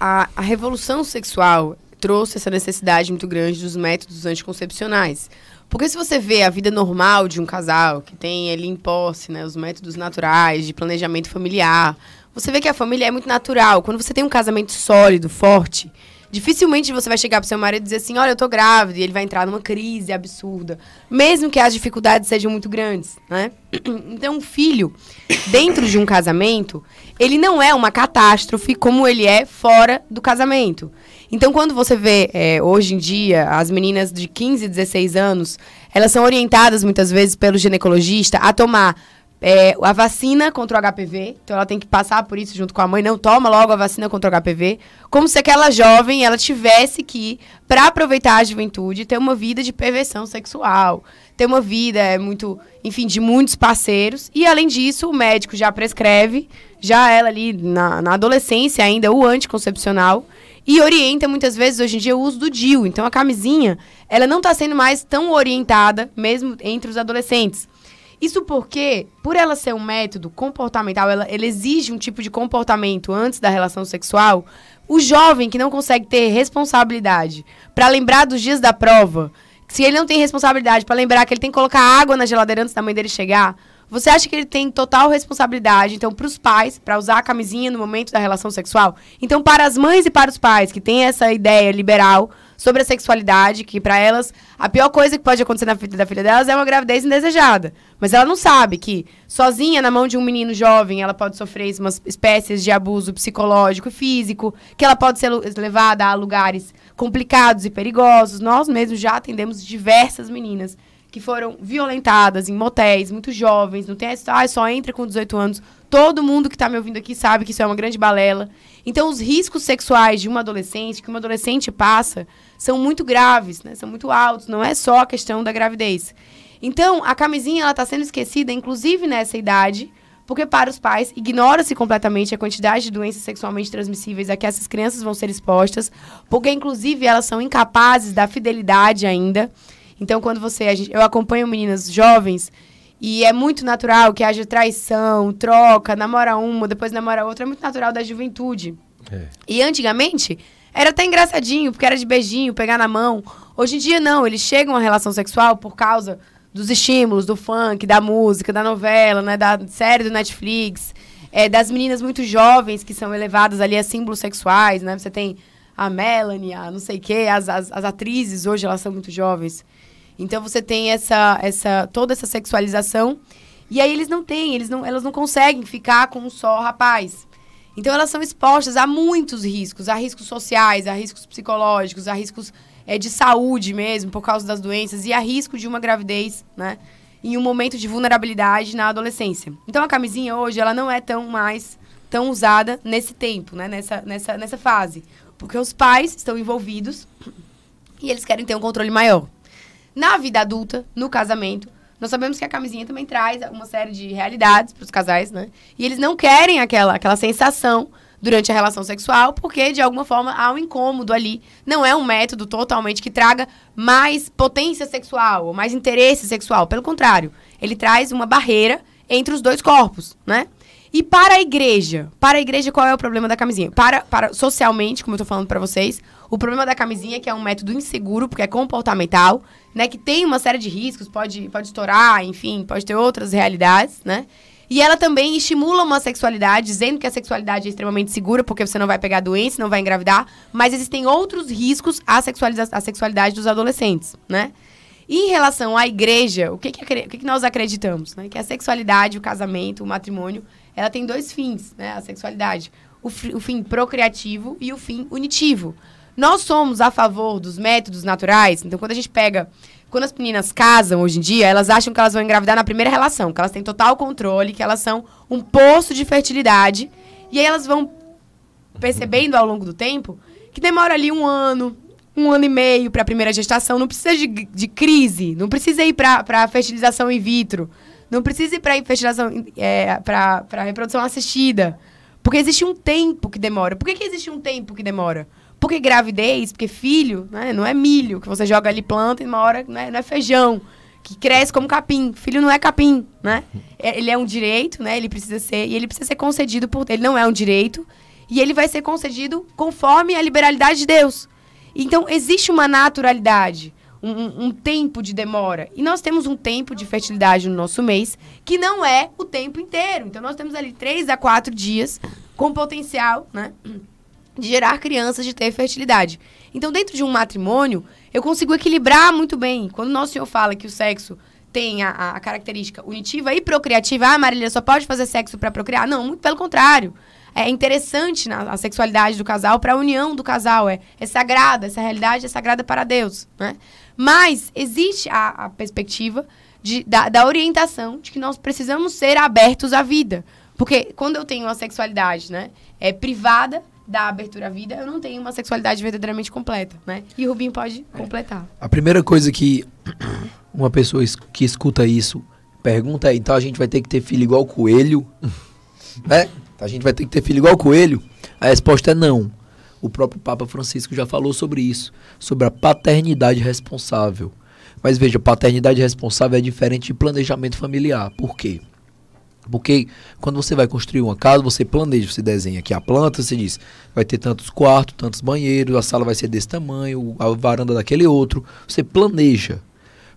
A revolução sexual trouxe essa necessidade muito grande dos métodos anticoncepcionais. Porque se você vê a vida normal de um casal, que tem ali em posse, né, os métodos naturais de planejamento familiar, você vê que a família é muito natural. Quando você tem um casamento sólido, forte, dificilmente você vai chegar pro seu marido e dizer assim, olha, eu tô grávida, e ele vai entrar numa crise absurda, mesmo que as dificuldades sejam muito grandes, né? Então, o filho, dentro de um casamento, ele não é uma catástrofe como ele é fora do casamento. Então, quando você vê, hoje em dia, as meninas de 15, 16 anos, elas são orientadas, muitas vezes, pelo ginecologista a tomar a vacina contra o HPV, então ela tem que passar por isso junto com a mãe, não toma logo a vacina contra o HPV, como se aquela jovem, ela tivesse que, para aproveitar a juventude, ter uma vida de perversão sexual, ter uma vida de muitos parceiros, e além disso, o médico já prescreve, já ela ali na adolescência ainda, o anticoncepcional, e orienta muitas vezes, hoje em dia, o uso do DIU. Então a camisinha, ela não está sendo mais tão orientada, mesmo entre os adolescentes. Isso porque, por ela ser um método comportamental, ela exige um tipo de comportamento antes da relação sexual, o jovem que não consegue ter responsabilidade para lembrar dos dias da prova, se ele não tem responsabilidade para lembrar que ele tem que colocar água na geladeira antes da mãe dele chegar, você acha que ele tem total responsabilidade, então, para os pais, para usar a camisinha no momento da relação sexual? Então, para as mães e para os pais que têm essa ideia liberal sobre a sexualidade, que para elas, a pior coisa que pode acontecer na vida da filha delas é uma gravidez indesejada. Mas ela não sabe que, sozinha, na mão de um menino jovem, ela pode sofrer umas espécies de abuso psicológico e físico, que ela pode ser levada a lugares complicados e perigosos. Nós mesmos já atendemos diversas meninas que foram violentadas em motéis, muito jovens, não tem só entra com 18 anos. Todo mundo que está me ouvindo aqui sabe que isso é uma grande balela. Então, os riscos sexuais de uma adolescente, que uma adolescente passa, são muito graves, né? São muito altos, não é só a questão da gravidez. Então, a camisinha ela está sendo esquecida, inclusive nessa idade, porque para os pais ignora-se completamente a quantidade de doenças sexualmente transmissíveis a que essas crianças vão ser expostas, porque, inclusive, elas são incapazes da fidelidade ainda. Então, quando eu acompanho meninas jovens e é muito natural que haja traição, troca, namora uma, depois namora outra, é muito natural da juventude. E antigamente era até engraçadinho, porque era de beijinho, pegar na mão. Hoje em dia não, eles chegam à relação sexual por causa dos estímulos, do funk, da música, da novela, né, da série do Netflix, das meninas muito jovens que são elevadas ali a símbolos sexuais, né? Você tem a Melanie, a não sei o quê, as atrizes hoje elas são muito jovens. Então você tem toda essa sexualização e aí elas não conseguem ficar com um só rapaz. Então elas são expostas a muitos riscos, a riscos sociais, a riscos psicológicos, a riscos de saúde mesmo, por causa das doenças, e a risco de uma gravidez, né, em um momento de vulnerabilidade na adolescência. Então a camisinha hoje ela não é tão usada nesse tempo, né, nessa fase, porque os pais estão envolvidos e eles querem ter um controle maior. Na vida adulta, no casamento, nós sabemos que a camisinha também traz uma série de realidades para os casais, né? E eles não querem aquela sensação durante a relação sexual, porque, de alguma forma, há um incômodo ali. Não é um método totalmente que traga mais potência sexual, ou mais interesse sexual. Pelo contrário, ele traz uma barreira entre os dois corpos, né? E para a igreja, qual é o problema da camisinha? Socialmente, como eu estou falando para vocês, o problema da camisinha é que é um método inseguro, porque é comportamental, né? Que tem uma série de riscos, pode estourar, enfim, pode ter outras realidades, né? E ela também estimula uma sexualidade, dizendo que a sexualidade é extremamente segura, porque você não vai pegar doença, não vai engravidar, mas existem outros riscos à sexualidade dos adolescentes, né? E em relação à igreja, o que nós acreditamos? Né? Que a sexualidade, o casamento, o matrimônio, ela tem dois fins, né? A sexualidade. O fim procriativo e o fim unitivo. Nós somos a favor dos métodos naturais. Então, quando as meninas casam hoje em dia, elas acham que elas vão engravidar na primeira relação, que elas têm total controle, que elas são um poço de fertilidade. E aí elas vão percebendo ao longo do tempo que demora ali 1 ano e meio para a primeira gestação. Não precisa de crise, não precisa ir para fertilização in vitro, não precisa ir para fertilização, para reprodução assistida. Porque existe um tempo que demora. Por que existe um tempo que demora? Porque gravidez, porque filho, né, não é milho, que você joga ali, planta e uma hora, né, não é feijão, que cresce como capim. Filho não é capim, né? Ele é um direito, né? Ele precisa ser concedido ele não é um direito, e ele vai ser concedido conforme a liberalidade de Deus. Então, existe uma naturalidade, um tempo de demora. E nós temos um tempo de fertilidade no nosso mês, que não é o tempo inteiro. Então, nós temos ali 3 a 4 dias com potencial, né, de gerar crianças, de ter fertilidade. Então, dentro de um matrimônio, eu consigo equilibrar muito bem. Quando o nosso Senhor fala que o sexo tem a característica unitiva e procriativa, Marília, só pode fazer sexo para procriar? Não, muito pelo contrário. É interessante a sexualidade do casal para a união do casal. É sagrada, essa realidade é sagrada para Deus, né? Mas existe a perspectiva da orientação de que nós precisamos ser abertos à vida. Porque quando eu tenho uma sexualidade, né, privada da abertura à vida, eu não tenho uma sexualidade verdadeiramente completa, né? E o Rubinho pode completar. A primeira coisa que uma pessoa que escuta isso pergunta é, então a gente vai ter que ter filho igual coelho? Né? A gente vai ter que ter filho igual coelho? A resposta é não. O próprio Papa Francisco já falou sobre isso, sobre a paternidade responsável. Mas veja, paternidade responsável é diferente de planejamento familiar. Por quê? Porque quando você vai construir uma casa, você planeja, você desenha aqui a planta, você diz, vai ter tantos quartos, tantos banheiros, a sala vai ser desse tamanho, a varanda daquele outro. Você planeja.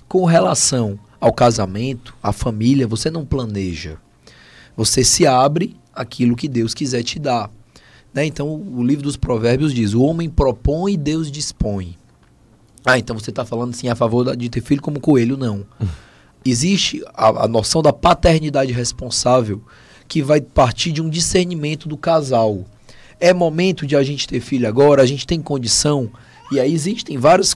Com relação ao casamento, à família, você não planeja. Você se abre àquilo que Deus quiser te dar. Né? Então, o livro dos Provérbios diz, o homem propõe e Deus dispõe. Então você está falando assim a favor de ter filho como coelho? Não. Existe a noção da paternidade responsável que vai partir de um discernimento do casal. É momento de a gente ter filho agora, a gente tem condição, e aí existem vários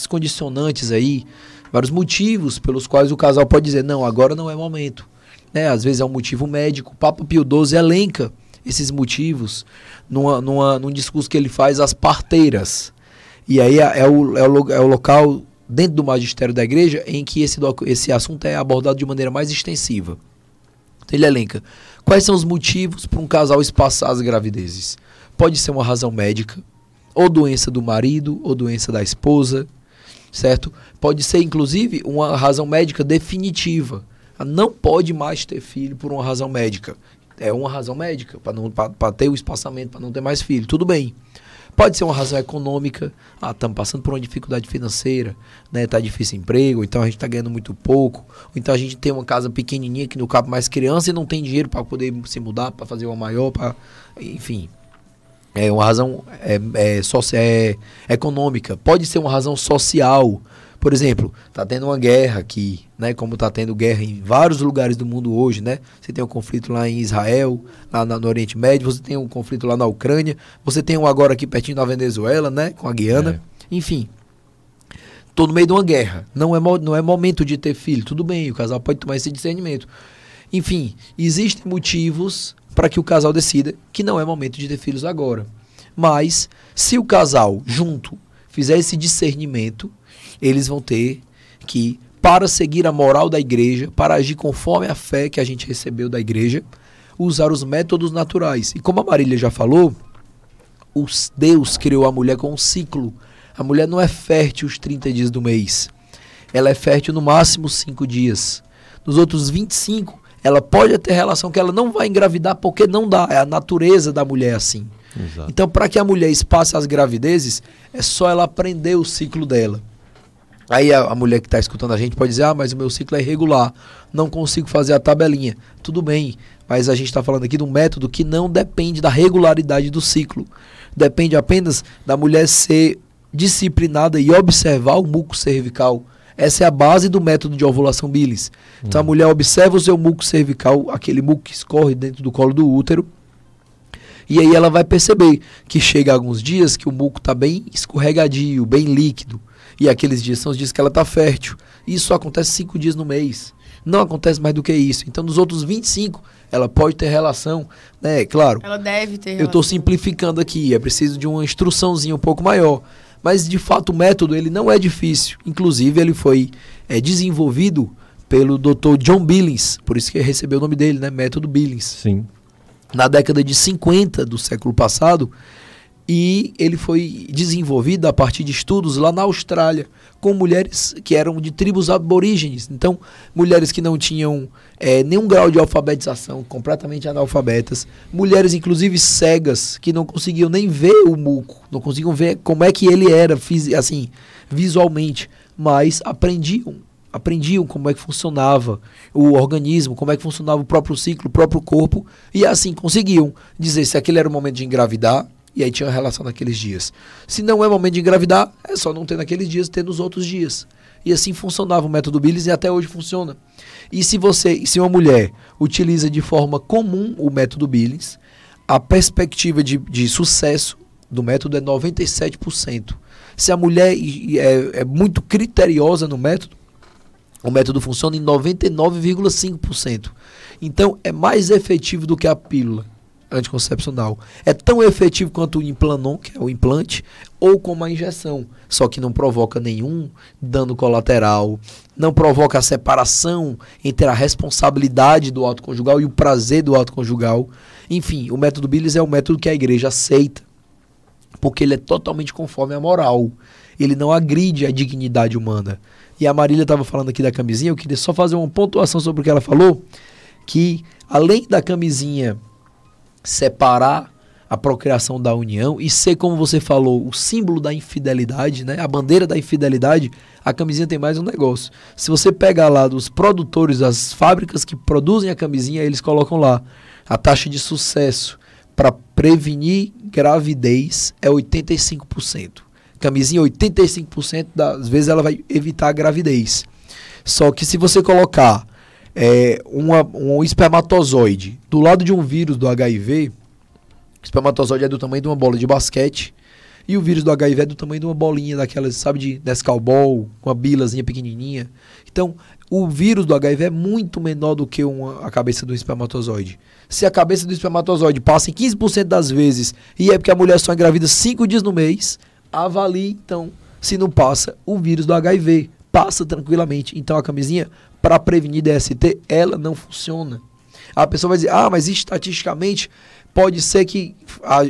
condicionantes aí, vários motivos pelos quais o casal pode dizer, não, agora não é momento. Né? Às vezes é um motivo médico. O Papa Pio XII elenca esses motivos num discurso que ele faz às parteiras. E aí é o local dentro do magistério da igreja em que esse assunto é abordado de maneira mais extensiva. Então ele elenca quais são os motivos para um casal espaçar as gravidezes. Pode ser uma razão médica, ou doença do marido, ou doença da esposa, certo? Pode ser inclusive uma razão médica definitiva. Não pode mais ter filho por uma razão médica. É uma razão médica, para ter o espaçamento, para não ter mais filho. Tudo bem. Pode ser uma razão econômica, estamos passando por uma dificuldade financeira, né? Tá difícil emprego, então a gente está ganhando muito pouco, ou então a gente tem uma casa pequenininha que não cabe mais criança e não tem dinheiro para poder se mudar, para fazer uma maior, enfim. É uma razão econômica. Pode ser uma razão social. Por exemplo, está tendo uma guerra aqui, né? Como está tendo guerra em vários lugares do mundo hoje, né? Você tem um conflito lá em Israel, no Oriente Médio, você tem um conflito lá na Ucrânia, você tem um agora aqui pertinho da Venezuela, né? Com a Guiana. Enfim, estou no meio de uma guerra. Não é momento de ter filho. Tudo bem, o casal pode tomar esse discernimento. Enfim, existem motivos para que o casal decida que não é momento de ter filhos agora. Mas, se o casal junto fizer esse discernimento, eles vão ter que, para seguir a moral da igreja, para agir conforme a fé que a gente recebeu da igreja, usar os métodos naturais. E como a Marília já falou, Deus criou a mulher com um ciclo. A mulher não é fértil os 30 dias do mês. Ela é fértil no máximo 5 dias. Nos outros 25, ela pode ter relação que ela não vai engravidar porque não dá. É a natureza da mulher assim. Exato. Então, para que a mulher espace as gravidezes, é só ela aprender o ciclo dela. Aí a mulher que está escutando a gente pode dizer, mas o meu ciclo é irregular, não consigo fazer a tabelinha. Tudo bem, mas a gente está falando aqui de um método que não depende da regularidade do ciclo. Depende apenas da mulher ser disciplinada e observar o muco cervical. Essa é a base do método de ovulação Billings. Então a mulher observa o seu muco cervical, aquele muco que escorre dentro do colo do útero, e aí ela vai perceber que chega alguns dias que o muco está bem escorregadio, bem líquido. E aqueles dias são os dias que ela está fértil. Isso acontece 5 dias no mês. Não acontece mais do que isso. Então, nos outros 25, ela pode ter relação, né? Claro. Ela deve ter relação. Eu estou simplificando aqui. É preciso de uma instruçãozinha um pouco maior. Mas, de fato, o método ele não é difícil. Inclusive, ele foi desenvolvido pelo Dr. John Billings. Por isso que recebeu o nome dele, né? Método Billings. Sim. Na década de 50 do século passado. E ele foi desenvolvido a partir de estudos lá na Austrália, com mulheres que eram de tribos aborígenes. Então, mulheres que não tinham nenhum grau de alfabetização, completamente analfabetas. Mulheres, inclusive, cegas, que não conseguiam nem ver o muco, não conseguiam ver como é que ele era, assim, visualmente. Mas aprendiam como é que funcionava o organismo, como é que funcionava o próprio ciclo, o próprio corpo. E assim, conseguiam dizer se aquele era o momento de engravidar. E aí tinha uma relação naqueles dias. Se não é momento de engravidar, é só não ter naqueles dias, ter nos outros dias. E assim funcionava o método Billings e até hoje funciona. E se uma mulher utiliza de forma comum o método Billings, a perspectiva de sucesso do método é 97%. Se a mulher é muito criteriosa no método, O método funciona em 99,5%. Então, é mais efetivo do que a pílula anticoncepcional. É tão efetivo quanto o Implanon, que é o implante, ou como a injeção. Só que não provoca nenhum dano colateral, não provoca a separação entre a responsabilidade do ato conjugal e o prazer do ato conjugal. Enfim, o método Billis é o método que a igreja aceita, porque ele é totalmente conforme à moral. Ele não agride a dignidade humana. E a Marília estava falando aqui da camisinha, eu queria só fazer uma pontuação sobre o que ela falou, que além da camisinha separar a procriação da união e ser, como você falou, o símbolo da infidelidade, né? A bandeira da infidelidade, a camisinha tem mais um negócio. Se você pegar lá dos produtores, as fábricas que produzem a camisinha, eles colocam lá a taxa de sucesso para prevenir gravidez é 85%. Camisinha, 85% das vezes ela vai evitar a gravidez. Só que se você colocar um espermatozoide do lado de um vírus do HIV, o espermatozoide é do tamanho de uma bola de basquete e o vírus do HIV é do tamanho de uma bolinha daquelas, sabe, de Nescau Ball, uma bilazinha pequenininha. Então, o vírus do HIV é muito menor do que a cabeça do espermatozoide. Se a cabeça do espermatozoide passa em 15% das vezes e é porque a mulher só engravida 5 dias no mês, avalie, então, se não passa o vírus do HIV. Passa tranquilamente. Então, a camisinha, para prevenir DST, ela não funciona. A pessoa vai dizer, mas estatisticamente pode ser que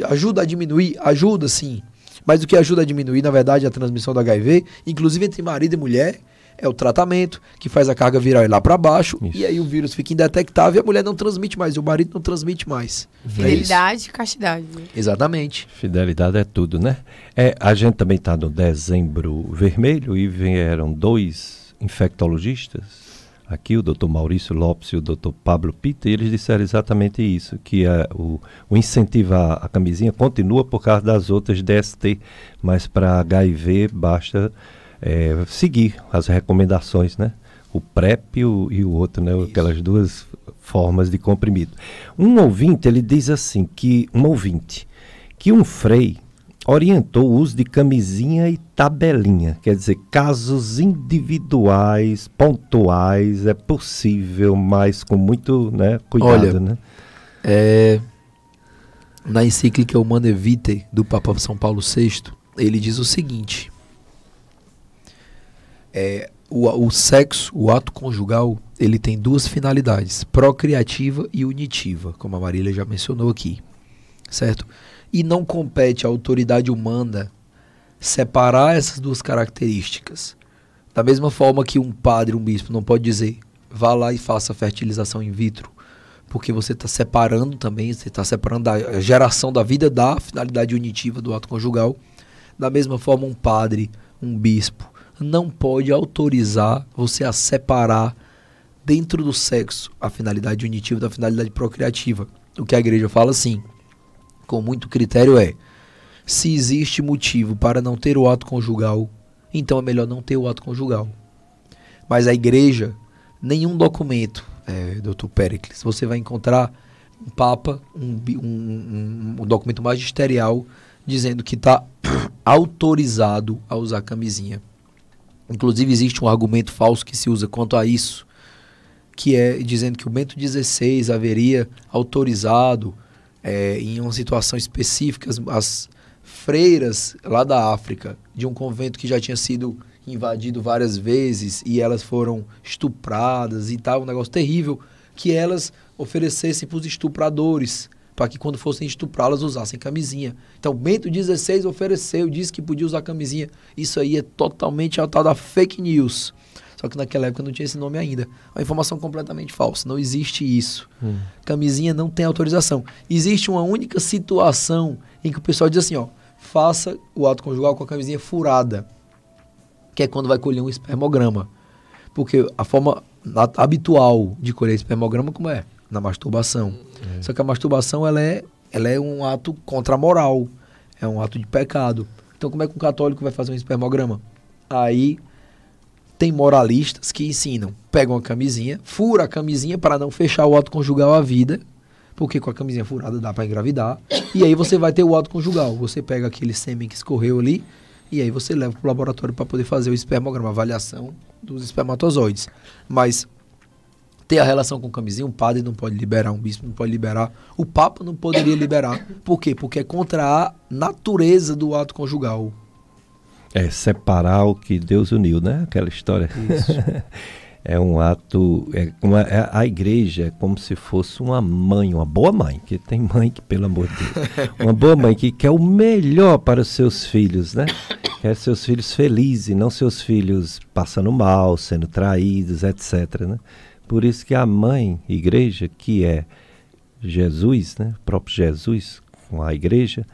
ajuda a diminuir. Ajuda, sim. Mas o que ajuda a diminuir, na verdade, a transmissão do HIV, inclusive entre marido e mulher, é o tratamento, que faz a carga viral ir lá para baixo, e aí o vírus fica indetectável e a mulher não transmite mais, o marido não transmite mais. Fidelidade e castidade. Né? Exatamente. Fidelidade é tudo, né? A gente também está no Dezembro Vermelho e vieram 2 infectologistas, aqui o Dr. Maurício Lopes e o Dr. Pablo Pita, e eles disseram exatamente isso, que o incentivo à camisinha continua por causa das outras DST, mas para HIV basta seguir as recomendações, né? O PrEP e o outro, né? Isso. Aquelas 2 formas de comprimido. Um ouvinte, ele diz assim, que um frei orientou o uso de camisinha e tabelinha, quer dizer, casos individuais, pontuais, é possível, mas com muito, né, cuidado. Olha, né? Na encíclica Humanae Vitae do Papa São Paulo VI, ele diz o seguinte, o sexo, o ato conjugal, ele tem 2 finalidades, procriativa e unitiva, como a Marília já mencionou aqui, certo? E não compete à autoridade humana separar essas 2 características. Da mesma forma que um padre, um bispo, não pode dizer, vá lá e faça fertilização in vitro, porque você está separando também, você está separando a geração da vida da finalidade unitiva do ato conjugal. Da mesma forma, um padre, um bispo, não pode autorizar você a separar dentro do sexo a finalidade unitiva da finalidade procriativa. O que a igreja fala assim, com muito critério, se existe motivo para não ter o ato conjugal, então é melhor não ter o ato conjugal. Mas a igreja, nenhum documento, Dr. Péricles, você vai encontrar um papa, um documento magisterial dizendo que está autorizado a usar camisinha. Inclusive existe um argumento falso que se usa quanto a isso, que é dizendo que o Bento XVI haveria autorizado em uma situação específica as freiras lá da África, de um convento que já tinha sido invadido várias vezes e elas foram estupradas e tal, um negócio terrível, que elas oferecessem para os estupradores, para que quando fossem estuprá-las usassem camisinha. Então Bento XVI ofereceu, disse que podia usar camisinha. Isso aí é totalmente a tal da fake news. Só que naquela época não tinha esse nome ainda. É uma informação completamente falsa. Não existe isso. Camisinha não tem autorização. Existe uma única situação em que o pessoal diz assim, faça o ato conjugal com a camisinha furada, que é quando vai colher um espermograma. Porque a forma habitual de colher espermograma como é? Na masturbação. Só que a masturbação ela é um ato contra a moral. É um ato de pecado. Então como é que um católico vai fazer um espermograma? Aí tem moralistas que ensinam, pegam a camisinha, fura a camisinha para não fechar o ato conjugal à vida, porque com a camisinha furada dá para engravidar, e aí você vai ter o ato conjugal. Você pega aquele sêmen que escorreu ali E aí você leva para o laboratório para poder fazer o espermograma, a avaliação dos espermatozoides. Mas ter a relação com camisinha, um padre não pode liberar, um bispo não pode liberar, o Papa não poderia liberar. Por quê? Porque é contra a natureza do ato conjugal. É separar o que Deus uniu, né? Aquela história. Isso. É um ato... a igreja é como se fosse uma mãe, uma boa mãe, que tem mãe que, pelo amor de Deus, uma boa mãe que quer o melhor para os seus filhos, né? Quer seus filhos felizes, não seus filhos passando mal, sendo traídos, etc., né? Por isso que a mãe igreja, que é Jesus, né? O próprio Jesus com a igreja,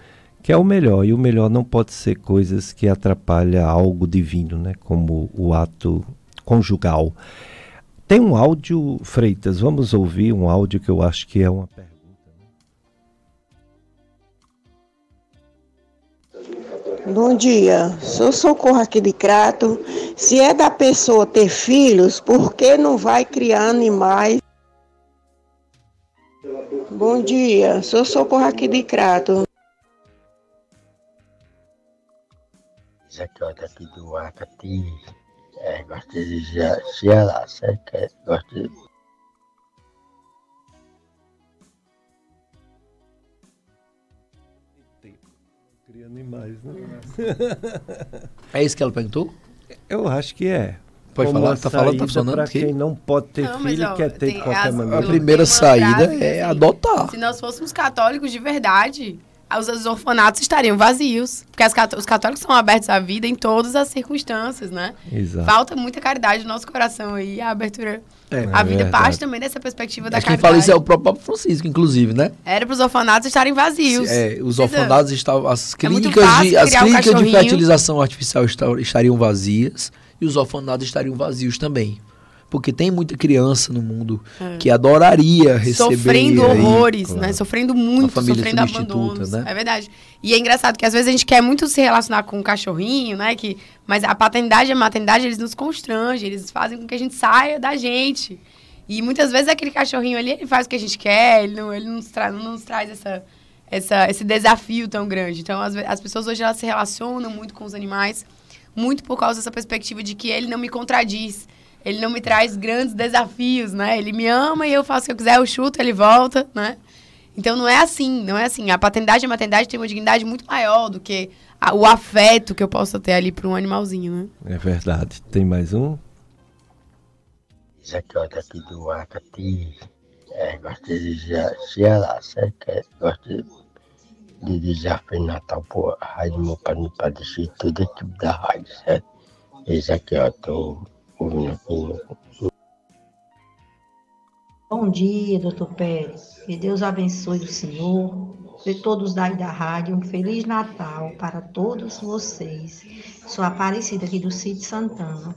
que é o melhor, e o melhor não pode ser coisas que atrapalham algo divino, né? Como o ato conjugal. Tem um áudio, Freitas, vamos ouvir um áudio que eu acho que é uma pergunta. Bom dia, sou Socorro aqui de Crato. Se é da pessoa ter filhos, por que não vai criar animais? Bom dia, sou Socorro aqui de Crato. Zaqueu daqui do Acati, gosto de Ceará, certo? Gosto de... Cria animais, né? É isso que ela perguntou? Eu acho que é. Pode falar, tá falando, tá funcionando. Para quem não pode ter filho e quer ter de qualquer maneira. A primeira saída é adotar. Se nós fôssemos católicos de verdade, os orfanatos estariam vazios. Porque os católicos são abertos à vida em todas as circunstâncias, né? Exato. Falta muita caridade no nosso coração aí, a abertura. A vida parte também dessa perspectiva da caridade. Quem fala isso é o próprio Papa Francisco, inclusive, né? Era para os orfanatos estarem vazios. Os orfanatos estavam... As clínicas de fertilização artificial estariam vazias e os orfanatos estariam vazios também. Porque tem muita criança no mundo que adoraria receber... Sofrendo horrores, né? Sofrendo muito, sofrendo abandonos. Né? É verdade. E é engraçado que às vezes a gente quer muito se relacionar com um cachorrinho, né? Mas a paternidade e a maternidade, eles nos constrangem, eles fazem com que a gente saia da gente. E muitas vezes aquele cachorrinho ali, ele faz o que a gente quer, ele não nos traz esse desafio tão grande. Então, as pessoas hoje, elas se relacionam muito com os animais, muito por causa dessa perspectiva de que ele não me contradiz. Ele não me traz grandes desafios, né? Ele me ama e eu faço o que eu quiser, eu chuto, ele volta, né? Então, não é assim. A paternidade e a maternidade tem uma dignidade muito maior do que o afeto que eu possa ter ali para um animalzinho, né? É verdade. Tem mais um? Zaqueu daqui do Acati, gosto de Ceará, certo? Gosto de desafio Natal por rádio, meu pai não pode assistir todo tipo da rádio, certo? Esse aqui, ó, tô... Bom dia, doutor Pérez. Que Deus abençoe o senhor, e todos daí da rádio. Um Feliz Natal para todos vocês. Sou Aparecida aqui do Sítio Santana.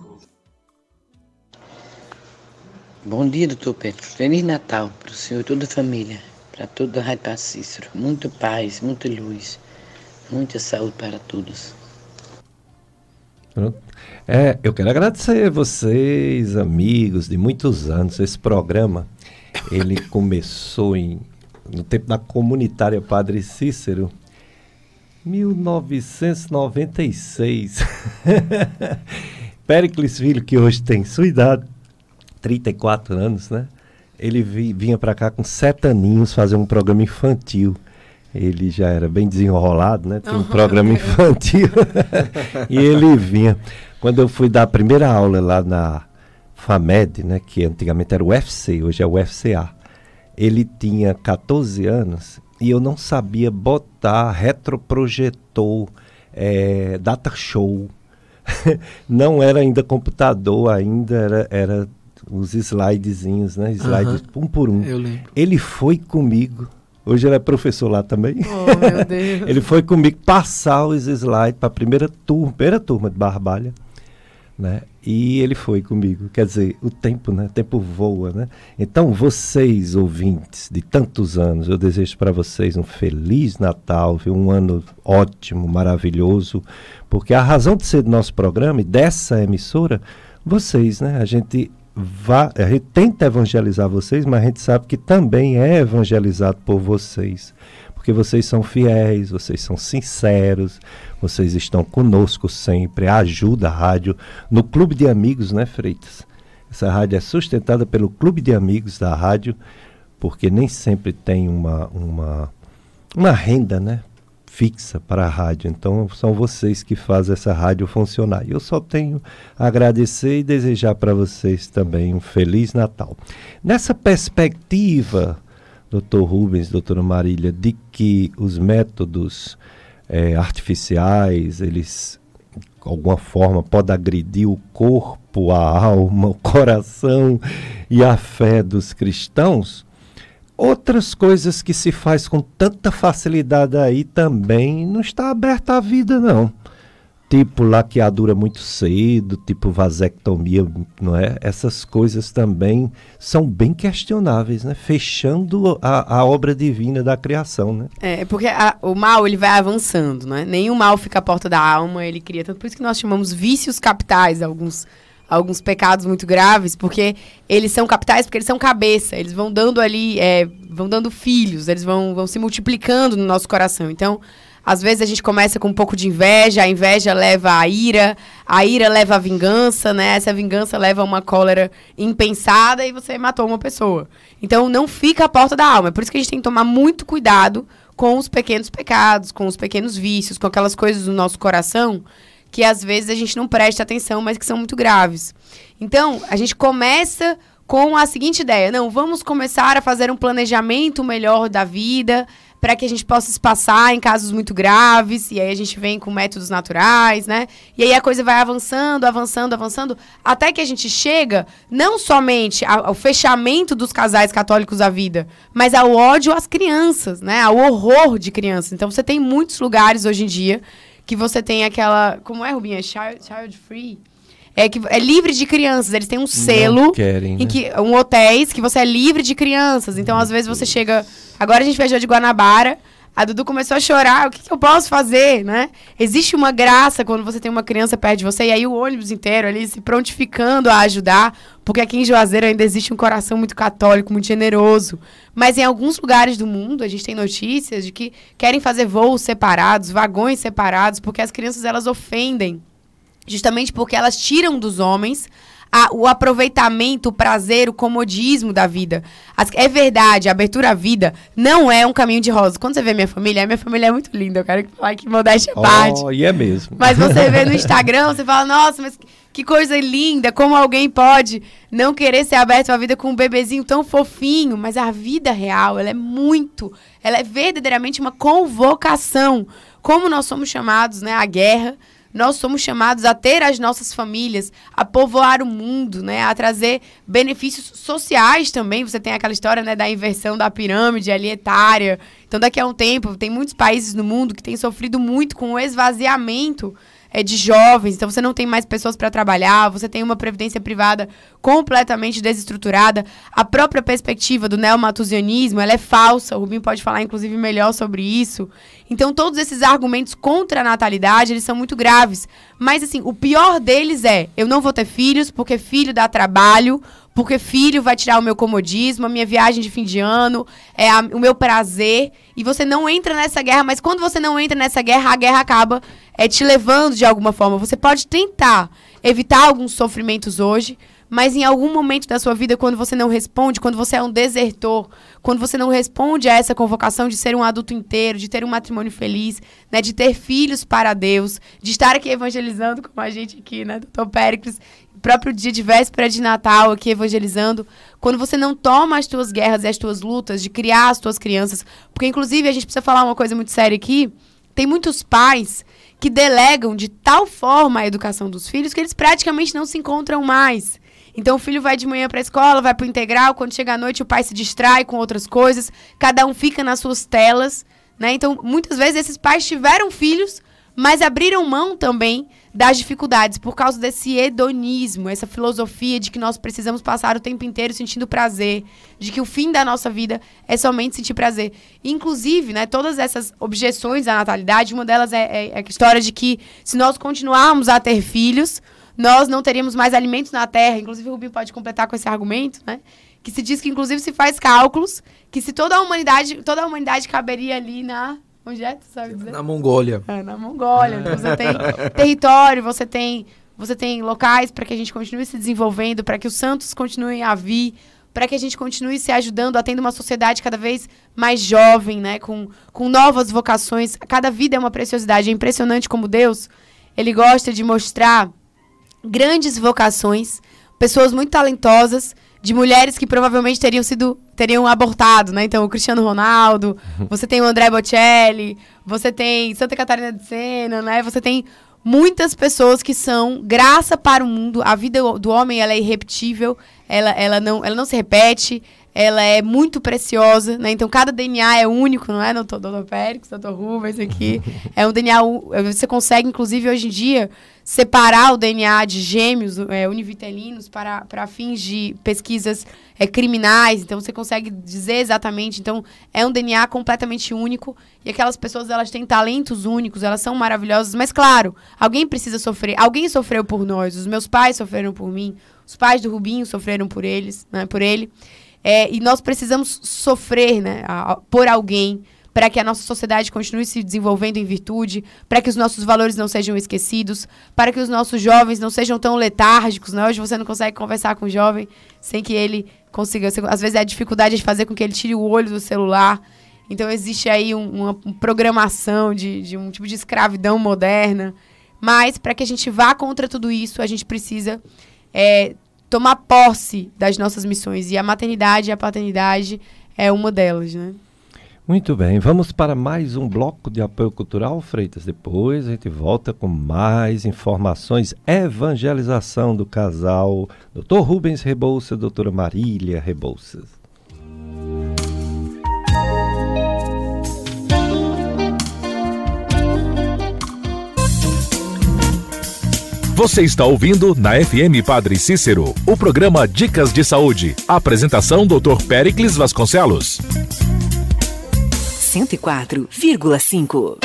Bom dia, doutor Pérez. Feliz Natal para o senhor e toda a família, para toda a Rádio Cícero. Muita paz, muita luz, muita saúde para todos. Pronto. Eu quero agradecer a vocês, amigos de muitos anos. Esse programa, ele começou no tempo da comunitária Padre Cícero, 1996. Péricles Filho, que hoje tem sua idade, 34 anos, né? Ele vinha para cá com 7 aninhos fazer um programa infantil. Ele já era bem desenrolado, né? Tinha um programa infantil. E ele vinha. Quando eu fui dar a primeira aula lá na FAMED, né? Que antigamente era o UFC, hoje é o UFCA. Ele tinha 14 anos e eu não sabia botar retroprojetor, data show. Não era ainda computador, ainda era os slidezinhos, né? Slides um por um. Eu lembro. Ele foi comigo. Hoje ele é professor lá também. Oh, meu Deus. Ele foi comigo passar os slides para a primeira turma de Barbalha, né? E ele foi comigo. Quer dizer, o tempo, né? O tempo voa, né? Então, vocês, ouvintes de tantos anos, eu desejo para vocês um Feliz Natal, viu? Um ano ótimo, maravilhoso, porque a razão de ser do nosso programa e dessa emissora, vocês, né? A gente tenta evangelizar vocês, mas a gente sabe que também é evangelizado por vocês. porque vocês são fiéis, vocês são sinceros, vocês estão conosco sempre, ajuda a rádio no Clube de Amigos, né, Freitas? Essa rádio é sustentada pelo Clube de Amigos da rádio, porque nem sempre tem uma renda, né, fixa para a rádio. Então são vocês que fazem essa rádio funcionar. Eu só tenho a agradecer e desejar para vocês também um Feliz Natal. Nessa perspectiva, Dr. Rubens, doutora Marília, de que os métodos artificiais, eles de alguma forma podem agredir o corpo, a alma, o coração e a fé dos cristãos, outras coisas que se faz com tanta facilidade aí também não está aberta à vida, não. Tipo laqueadura muito cedo, tipo vasectomia, não é? Essas coisas também são bem questionáveis, né? Fechando a obra divina da criação, né? Porque o mal, ele vai avançando, né? Nenhum mal fica à porta da alma, ele cria tanto. Por isso que nós chamamos vícios capitais, alguns pecados muito graves, porque eles são capitais, porque eles são cabeça, eles vão dando ali, vão dando filhos, eles vão se multiplicando no nosso coração. Então, às vezes a gente começa com um pouco de inveja, a inveja leva à ira, a ira leva à vingança, né? Essa vingança leva a uma cólera impensada e você matou uma pessoa. Então, não fica à porta da alma. É por isso que a gente tem que tomar muito cuidado com os pequenos pecados, com os pequenos vícios, com aquelas coisas do nosso coração que às vezes a gente não presta atenção, mas que são muito graves. Então, a gente começa com a seguinte ideia: não, vamos começar a fazer um planejamento melhor da vida, para que a gente possa se passar em casos muito graves, e aí a gente vem com métodos naturais, né? E aí a coisa vai avançando, avançando, avançando, até que a gente chega não somente ao fechamento dos casais católicos à vida, mas ao ódio às crianças, né? Ao horror de crianças. Então você tem muitos lugares hoje em dia que você tem aquela... Como é, Rubinha? Child free? Que é livre de crianças. Eles têm um selo, querem, em que, hotéis que você é livre de crianças. Então, às vezes, você chega... Agora a gente viajou de Guanabara, a Dudu começou a chorar. O que eu posso fazer, né? Existe uma graça quando você tem uma criança perto de você, e aí o ônibus inteiro ali se prontificando a ajudar, porque aqui em Juazeiro ainda existe um coração muito católico, muito generoso. Mas em alguns lugares do mundo, a gente tem notícias de que querem fazer voos separados, vagões separados, porque as crianças, elas ofendem. Justamente porque elas tiram dos homens o aproveitamento, o prazer, o comodismo da vida. É verdade, a abertura à vida não é um caminho de rosa. Quando você vê minha família é muito linda. Eu quero falar que modéstia à parte. E é mesmo. Mas você vê no Instagram, você fala, nossa, mas que coisa linda, como alguém pode não querer ser aberto à vida com um bebezinho tão fofinho. Mas a vida real, ela é verdadeiramente uma convocação. Como nós somos chamados, né, à guerra, nós somos chamados a ter as nossas famílias, a povoar o mundo, né? A trazer benefícios sociais também. Você tem aquela história, né, da inversão da pirâmide ali etária. Então, daqui a um tempo, tem muitos países no mundo que têm sofrido muito com o esvaziamento de jovens. Então, você não tem mais pessoas para trabalhar, você tem uma previdência privada completamente desestruturada. A própria perspectiva do neomatusianismo, ela é falsa. O Rubinho pode falar, inclusive, melhor sobre isso. Então, todos esses argumentos contra a natalidade, eles são muito graves. Mas, assim, o pior deles eu não vou ter filhos, porque filho dá trabalho, porque filho vai tirar o meu comodismo, a minha viagem de fim de ano, o meu prazer. E você não entra nessa guerra, mas quando você não entra nessa guerra, a guerra acaba te levando de alguma forma. Você pode tentar evitar alguns sofrimentos hoje, mas em algum momento da sua vida, quando você não responde, quando você é um desertor, quando você não responde a essa convocação de ser um adulto inteiro, de ter um matrimônio feliz, né, de ter filhos para Deus, de estar aqui evangelizando como a gente aqui, né, Dr. Péricles, próprio dia de véspera de Natal aqui evangelizando, quando você não toma as tuas guerras e as tuas lutas de criar as tuas crianças, porque inclusive a gente precisa falar uma coisa muito séria aqui, tem muitos pais que delegam de tal forma a educação dos filhos que eles praticamente não se encontram mais. Então o filho vai de manhã para a escola, vai para o integral, quando chega à noite o pai se distrai com outras coisas, cada um fica nas suas telas, né? Então muitas vezes esses pais tiveram filhos, mas abriram mão também das dificuldades por causa desse hedonismo, essa filosofia de que nós precisamos passar o tempo inteiro sentindo prazer, de que o fim da nossa vida é somente sentir prazer. Inclusive, né, todas essas objeções à natalidade, uma delas é a história de que se nós continuarmos a ter filhos, nós não teríamos mais alimentos na terra. Inclusive o Rubinho pode completar com esse argumento, né? que se diz que, inclusive, se faz cálculos, que se toda a humanidade caberia ali na... Onde é? Tu sabe dizer? Na Mongólia. Na Mongólia. Então, você tem território, você tem locais para que a gente continue se desenvolvendo, para que os santos continuem a vir, para que a gente continue se ajudando a tendo uma sociedade cada vez mais jovem, né? Com novas vocações. Cada vida é uma preciosidade. É impressionante como Deus, ele gosta de mostrar grandes vocações, pessoas muito talentosas, de mulheres que provavelmente teriam abortado, né? Então, o Cristiano Ronaldo, você tem o André Bocelli, você tem Santa Catarina de Sena, né? Você tem muitas pessoas que são graça para o mundo. A vida do homem, ela é irrepetível, ela não se repete, ela é muito preciosa, né? Então, cada DNA é único, não é, doutor Périx, doutor Rubens aqui? É um DNA... Você consegue, inclusive, hoje em dia, separar o DNA de gêmeos univitelinos para fins de pesquisas criminais. Então, você consegue dizer exatamente. Então, é um DNA completamente único. E aquelas pessoas, elas têm talentos únicos, elas são maravilhosas. Mas, claro, alguém precisa sofrer. Alguém sofreu por nós. Os meus pais sofreram por mim. Os pais do Rubinho sofreram por eles, né, por ele. E nós precisamos sofrer, né, por alguém, para que a nossa sociedade continue se desenvolvendo em virtude, para que os nossos valores não sejam esquecidos, para que os nossos jovens não sejam tão letárgicos, né? Hoje você não consegue conversar com o jovem sem que ele consiga... Às vezes é a dificuldade de fazer com que ele tire o olho do celular. Então existe aí uma programação de um tipo de escravidão moderna. Mas para que a gente vá contra tudo isso, a gente precisa tomar posse das nossas missões. E a maternidade e a paternidade é uma delas, né? Muito bem, vamos para mais um bloco de apoio cultural, Freitas. Depois a gente volta com mais informações, evangelização do casal Dr. Rubens Rebouças, doutora Marília Rebouças. Você está ouvindo na FM Padre Cícero, o programa Dicas de Saúde. Apresentação Dr. Péricles Vasconcelos. 104,5.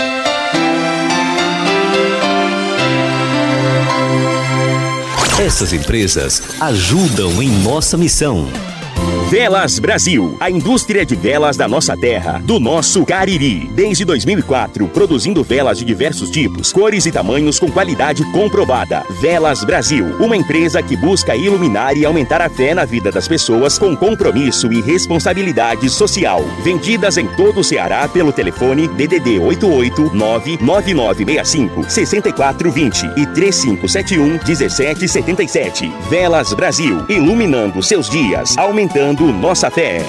Essas empresas ajudam em nossa missão. Velas Brasil, a indústria de velas da nossa terra, do nosso Cariri. Desde 2004, produzindo velas de diversos tipos, cores e tamanhos com qualidade comprovada. Velas Brasil, uma empresa que busca iluminar e aumentar a fé na vida das pessoas com compromisso e responsabilidade social. Vendidas em todo o Ceará pelo telefone DDD 889-9965-6420 e 3571-1777. Velas Brasil, iluminando seus dias, aumentando nossa fé.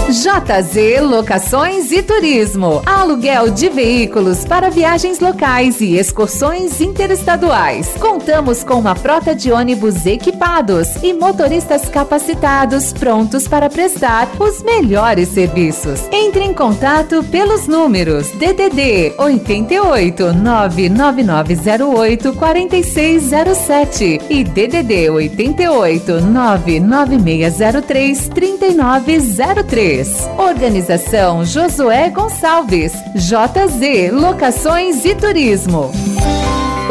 JZ Locações e Turismo. Aluguel de veículos para viagens locais e excursões interestaduais. Contamos com uma frota de ônibus equipados e motoristas capacitados prontos para prestar os melhores serviços. Entre em contato pelos números DDD 88 99908 4607 e DDD 88 99603 3903. Organização Josué Gonçalves. JZ Locações e Turismo.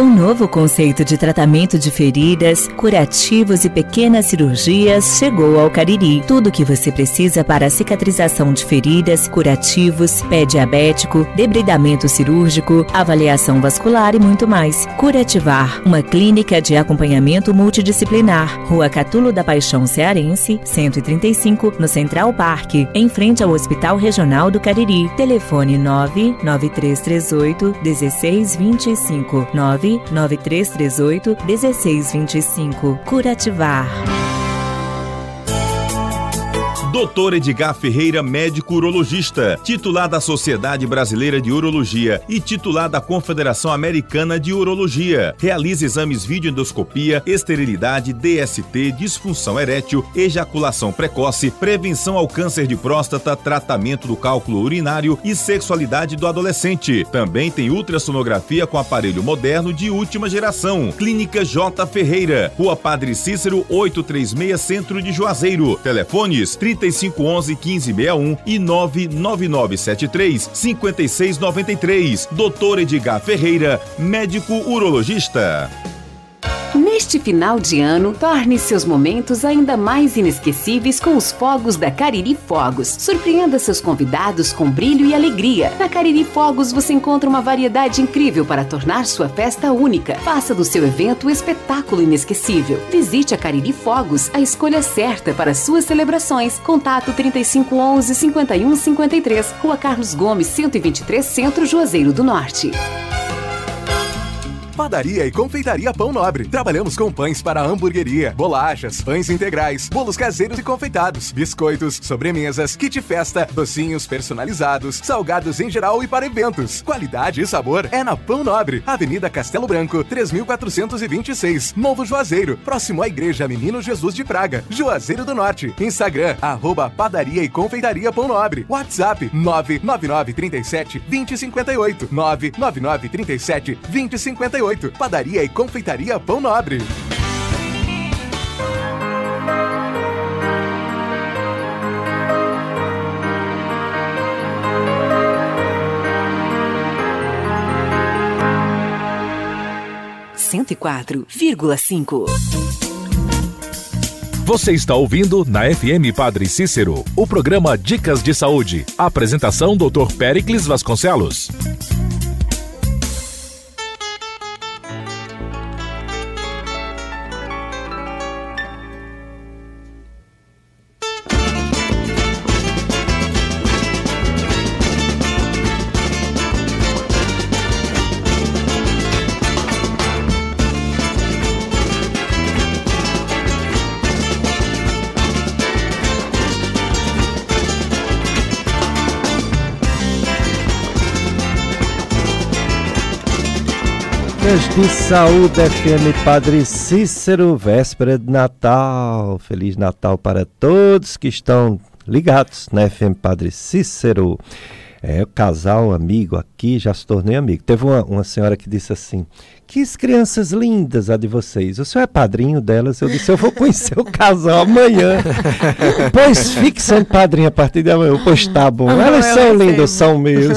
Um novo conceito de tratamento de feridas, curativos e pequenas cirurgias chegou ao Cariri. Tudo o que você precisa para a cicatrização de feridas, curativos, pé diabético, debridamento cirúrgico, avaliação vascular e muito mais. Curativar, uma clínica de acompanhamento multidisciplinar. Rua Catulo da Paixão Cearense, 135, no Central Parque, em frente ao Hospital Regional do Cariri. Telefone 99338 1625 99338 1625. Curativar. Dr. Edgar Ferreira, médico urologista, titular da Sociedade Brasileira de Urologia e titular da Confederação Americana de Urologia. Realiza exames videoendoscopia, esterilidade, DST, disfunção erétil, ejaculação precoce, prevenção ao câncer de próstata, tratamento do cálculo urinário e sexualidade do adolescente. Também tem ultrassonografia com aparelho moderno de última geração. Clínica J. Ferreira, Rua Padre Cícero, 836, Centro de Juazeiro. Telefones 3511-1561 e 99973-5693. Dr. Edgar Ferreira, médico urologista. Neste final de ano, torne seus momentos ainda mais inesquecíveis com os fogos da Cariri Fogos. Surpreenda seus convidados com brilho e alegria. Na Cariri Fogos você encontra uma variedade incrível para tornar sua festa única. Faça do seu evento um espetáculo inesquecível. Visite a Cariri Fogos, a escolha certa para suas celebrações. Contato 3511-5153, Rua Carlos Gomes, 123, Centro, Juazeiro do Norte. Padaria e Confeitaria Pão Nobre. Trabalhamos com pães para hamburgueria, bolachas, pães integrais, bolos caseiros e confeitados, biscoitos, sobremesas, kit festa, docinhos personalizados, salgados em geral e para eventos. Qualidade e sabor é na Pão Nobre. Avenida Castelo Branco, 3426, Novo Juazeiro, próximo à Igreja Menino Jesus de Praga, Juazeiro do Norte. Instagram, @Padaria e Confeitaria Pão Nobre. WhatsApp, 99937-2058, 99937-2058. Padaria e Confeitaria Pão Nobre. Você está ouvindo na FM Padre Cícero, o programa Dicas de Saúde. Apresentação Dr. Péricles Vasconcelos. De Saúde FM Padre Cícero, véspera de Natal. Feliz Natal para todos que estão ligados na FM Padre Cícero. O casal amigo aqui já se tornei amigo. Teve uma senhora que disse assim: que crianças lindas a de vocês. O senhor é padrinho delas? Eu disse: eu vou conhecer o casal amanhã. Pois fique sendo padrinho a partir de amanhã. Pois tá bom. Elas são lindas, são mesmo.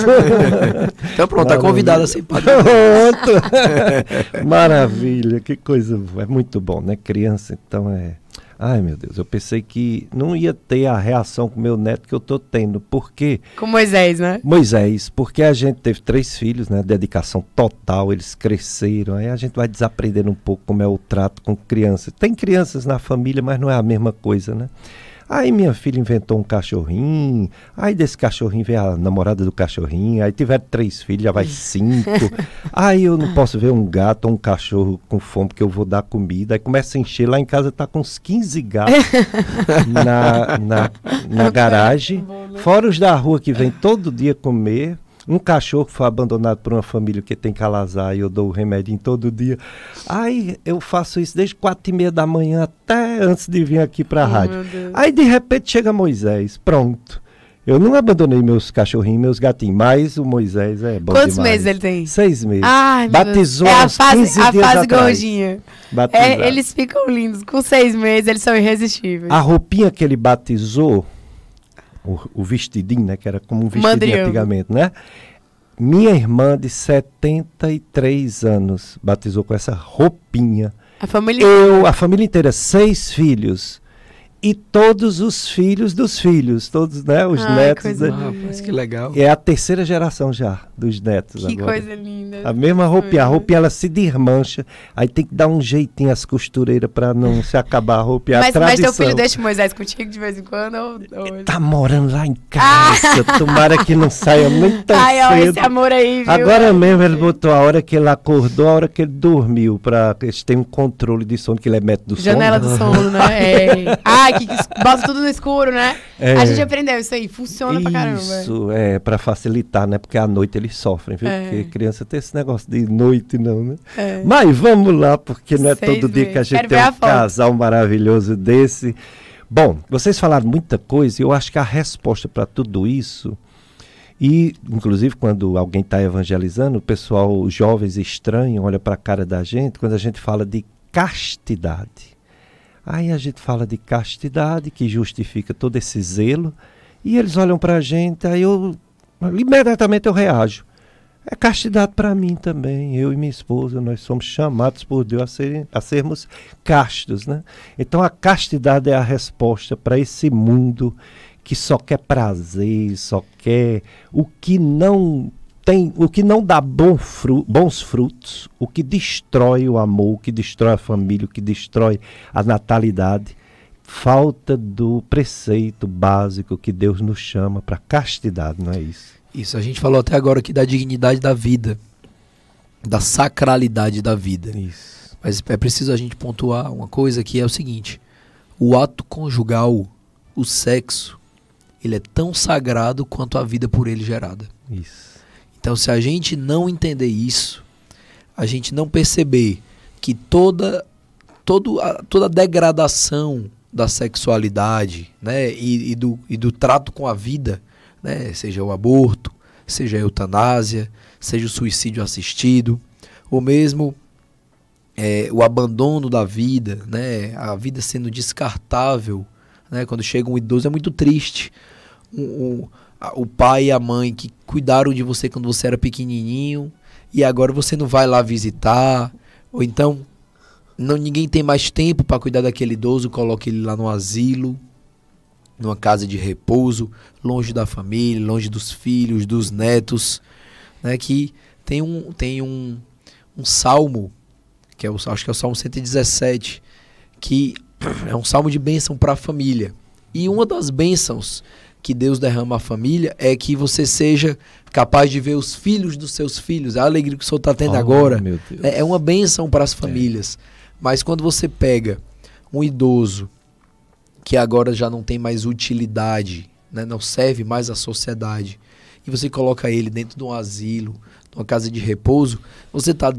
Então pronto, tá convidada a ser padrinho. Pronto. Maravilha, que coisa. É muito bom, né? Criança, então é... Ai, meu Deus, eu pensei que não ia ter a reação com meu neto que eu tô tendo. Por quê? Com Moisés, né? Moisés, porque a gente teve 3 filhos, né? Dedicação total, eles cresceram. Aí a gente vai desaprendendo um pouco como é o trato com crianças. Tem crianças na família, mas não é a mesma coisa, né? Aí minha filha inventou um cachorrinho, aí desse cachorrinho veio a namorada do cachorrinho, aí tiveram 3 filhos, já vai 5. Aí eu não posso ver um gato ou um cachorro com fome porque eu vou dar comida. Aí começa a encher, lá em casa tá com uns 15 gatos na garagem, fora os da rua que vem todo dia comer. Um cachorro que foi abandonado por uma família que tem calazar e eu dou o remedinho todo dia. Aí eu faço isso desde 4h30 da manhã até antes de vir aqui para a rádio. Aí de repente chega Moisés, pronto. Eu não abandonei meus cachorrinhos, meus gatinhos, mas o Moisés é bom Quantos demais. meses ele tem? 6 meses. Ai, batizou a uns fase, 15 a dias fase atrás. gordinha. Eles ficam lindos. Com 6 meses eles são irresistíveis. A roupinha que ele batizou, o vestidinho, né, que era como um vestidinho antigamente, né? Minha irmã de 73 anos batizou com essa roupinha. A família a família inteira, 6 filhos. E todos os filhos dos filhos, todos, né, os netos. Mas que legal. É a 3ª geração já dos netos que agora. Coisa linda. A mesma roupinha, a roupinha ela se desmancha, aí tem que dar um jeitinho as costureiras para não se acabar a roupinha. Mas teu filho deixa o Moisés contigo de vez em quando? Ou... Tá morando lá em casa, tomara que não saia muito tão cedo. Ó, esse amor aí, viu? Agora mesmo ele botou a hora que ele acordou, a hora que ele dormiu, para eles terem um controle de sono, que ele é método do sono. Janela do sono, né? Que bota tudo no escuro, né? A gente aprendeu isso aí, funciona pra caramba. Isso, pra facilitar, né? Porque à noite eles sofrem, viu? Porque criança tem esse negócio de noite, não, né? Mas vamos lá, porque não é todo dia que a gente tem um casal maravilhoso desse. Bom, vocês falaram muita coisa e eu acho que a resposta para tudo isso, e inclusive quando alguém está evangelizando, o pessoal, os jovens estranham, olha para a cara da gente, quando a gente fala de castidade. Aí a gente fala de castidade, que justifica todo esse zelo, e eles olham para a gente, aí imediatamente eu reajo. É castidade para mim também. Eu e minha esposa, nós somos chamados por Deus a sermos castos, né? Então a castidade é a resposta para esse mundo que só quer prazer, só quer o que não tem, o que não dá bons frutos, o que destrói o amor, o que destrói a família, o que destrói a natalidade. Falta do preceito básico que Deus nos chama para castidade, não é isso? Isso, a gente falou até agora aqui da dignidade da vida, da sacralidade da vida. Isso. Mas é preciso a gente pontuar uma coisa que é o seguinte: o ato conjugal, o sexo, ele é tão sagrado quanto a vida por ele gerada. Isso. Então, se a gente não entender isso, a gente não perceber que toda a degradação da sexualidade, né, e do trato com a vida, né, seja o aborto, seja a eutanásia, seja o suicídio assistido, ou mesmo o abandono da vida, né, a vida sendo descartável, né, quando chega um idoso é muito triste. O pai e a mãe que cuidaram de você quando você era pequenininho e agora você não vai lá visitar, ou então ninguém tem mais tempo para cuidar daquele idoso, coloca ele lá no asilo, numa casa de repouso, longe da família, longe dos filhos, dos netos, né? Que tem um salmo, que acho que é o Salmo 117, que é um salmo de bênção para a família. E uma das bênçãos que Deus derrama à família é que você seja capaz de ver os filhos dos seus filhos, a alegria que o Senhor está tendo agora. Meu Deus. É uma bênção para as famílias. Mas quando você pega um idoso que agora já não tem mais utilidade, né, não serve mais à sociedade, e você coloca ele dentro de um asilo, de uma casa de repouso, você está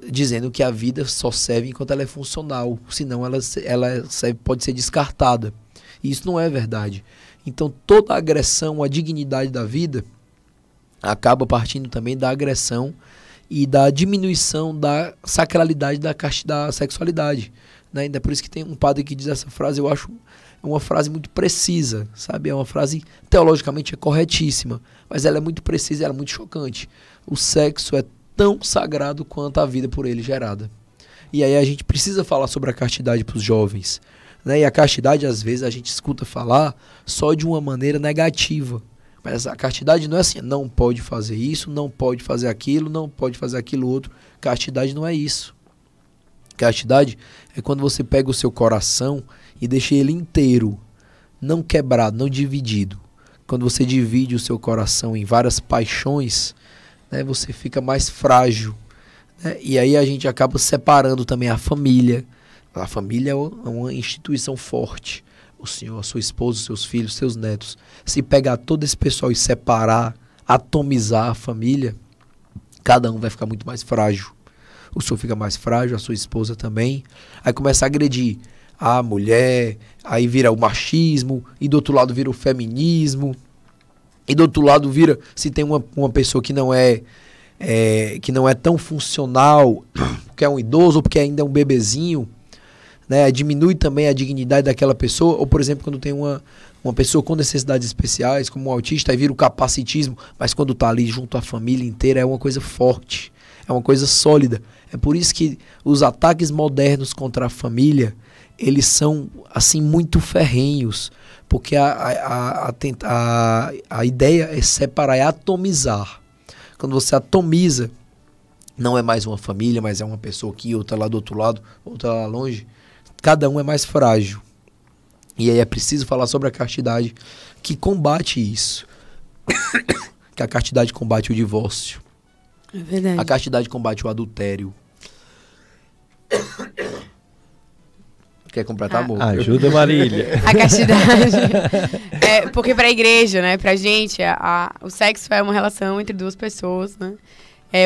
dizendo que a vida só serve enquanto ela é funcional, senão ela pode ser descartada. E isso não é verdade. Então toda agressão à dignidade da vida acaba partindo também da agressão e da diminuição da sacralidade da sexualidade, né? Ainda por isso que tem um padre que diz essa frase, eu acho uma frase muito precisa, sabe? É uma frase teologicamente corretíssima, mas ela é muito precisa e ela é muito chocante. O sexo é tão sagrado quanto a vida por ele gerada. E aí a gente precisa falar sobre a castidade para os jovens, né? E a castidade, às vezes, a gente escuta falar só de uma maneira negativa. Mas a castidade não é assim, não pode fazer isso, não pode fazer aquilo, não pode fazer aquilo outro. Castidade não é isso. Castidade é quando você pega o seu coração e deixa ele inteiro, não quebrado, não dividido. Quando você divide o seu coração em várias paixões, né, você fica mais frágil, né? E aí a gente acaba separando também a família. A família é uma instituição forte. O senhor, a sua esposa, os seus filhos, seus netos. Se pegar todo esse pessoal e separar, atomizar a família, cada um vai ficar muito mais frágil. O senhor fica mais frágil, a sua esposa também. Aí começa a agredir a mulher, aí vira o machismo, e do outro lado vira o feminismo, e do outro lado vira, se tem uma pessoa que não é tão funcional, porque é um idoso ou porque ainda é um bebezinho, né, diminui também a dignidade daquela pessoa. Ou, por exemplo, quando tem uma pessoa com necessidades especiais, como um autista, aí vira o capacitismo, mas quando está ali junto à família inteira é uma coisa forte, é uma coisa sólida. É por isso que os ataques modernos contra a família, eles são assim muito ferrenhos, porque a ideia é separar, é atomizar. Quando você atomiza, não é mais uma família, mas é uma pessoa aqui, outra lá do outro lado, outra lá longe. Cada um é mais frágil. E aí é preciso falar sobre a castidade que combate isso. Que a castidade combate o divórcio. É verdade. A castidade combate o adultério. Quer completar, amor? Ajuda, Marília. A castidade. Porque pra igreja, né, pra gente, o sexo é uma relação entre duas pessoas, né?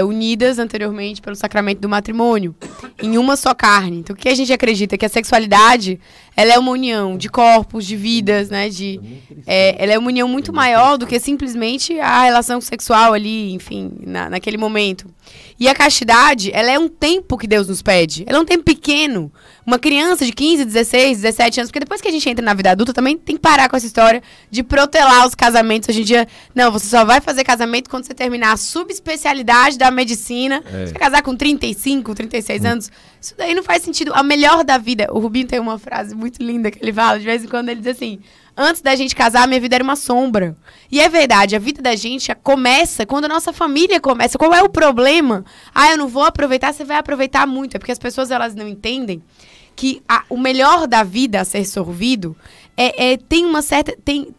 Unidas anteriormente pelo sacramento do matrimônio, em uma só carne. Então, o que a gente acredita? Que a sexualidade, ela é uma união de corpos, de vidas, né? Ela é uma união muito maior do que simplesmente a relação sexual ali, enfim, naquele momento. E a castidade, ela é um tempo que Deus nos pede. Ela é um tempo pequeno. Uma criança de 15, 16, 17 anos, porque depois que a gente entra na vida adulta, também tem que parar com essa história de protelar os casamentos. Hoje em dia, não, você só vai fazer casamento quando você terminar a subespecialidade da medicina. Você vai casar com 35, 36 anos. Isso daí não faz sentido. A melhor da vida, o Rubinho tem uma frase muito linda que ele fala, de vez em quando ele diz assim: antes da gente casar, minha vida era uma sombra. E é verdade, a vida da gente começa quando a nossa família começa. Qual é o problema? Ah, eu não vou aproveitar. Você vai aproveitar muito. É porque as pessoas, elas não entendem que o melhor da vida a ser sorvido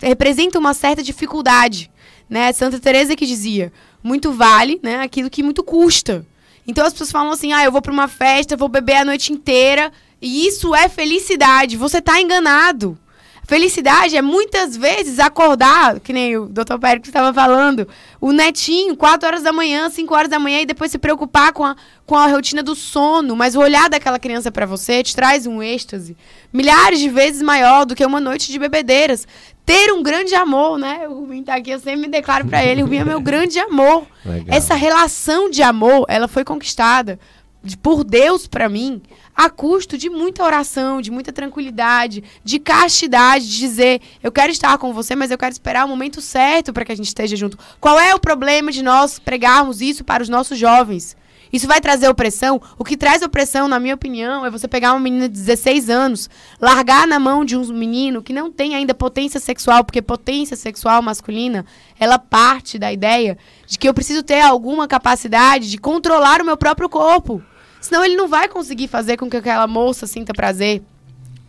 representa uma certa dificuldade. Né? Santa Teresa que dizia, muito vale, né, aquilo que muito custa. Então as pessoas falam assim, eu vou para uma festa, vou beber a noite inteira, e isso é felicidade. Você está enganado. Felicidade é muitas vezes acordar, que nem o Dr. Pérez estava falando, o netinho, 4 horas da manhã, 5 horas da manhã, e depois se preocupar com a rotina do sono. Mas o olhar daquela criança para você te traz um êxtase milhares de vezes maior do que uma noite de bebedeiras. Ter um grande amor, né? O Rubinho tá aqui, eu sempre me declaro para ele, o Rubinho é meu grande amor. Legal. Essa relação de amor, ela foi conquistada por Deus para mim, a custo de muita oração, de muita tranquilidade, de castidade, de dizer, eu quero estar com você, mas eu quero esperar o momento certo para que a gente esteja junto. Qual é o problema de nós pregarmos isso para os nossos jovens? Isso vai trazer opressão? O que traz opressão, na minha opinião, é você pegar uma menina de 16 anos, largar na mão de um menino que não tem ainda potência sexual, porque potência sexual masculina, ela parte da ideia de que eu preciso ter alguma capacidade de controlar o meu próprio corpo. Senão ele não vai conseguir fazer com que aquela moça sinta prazer.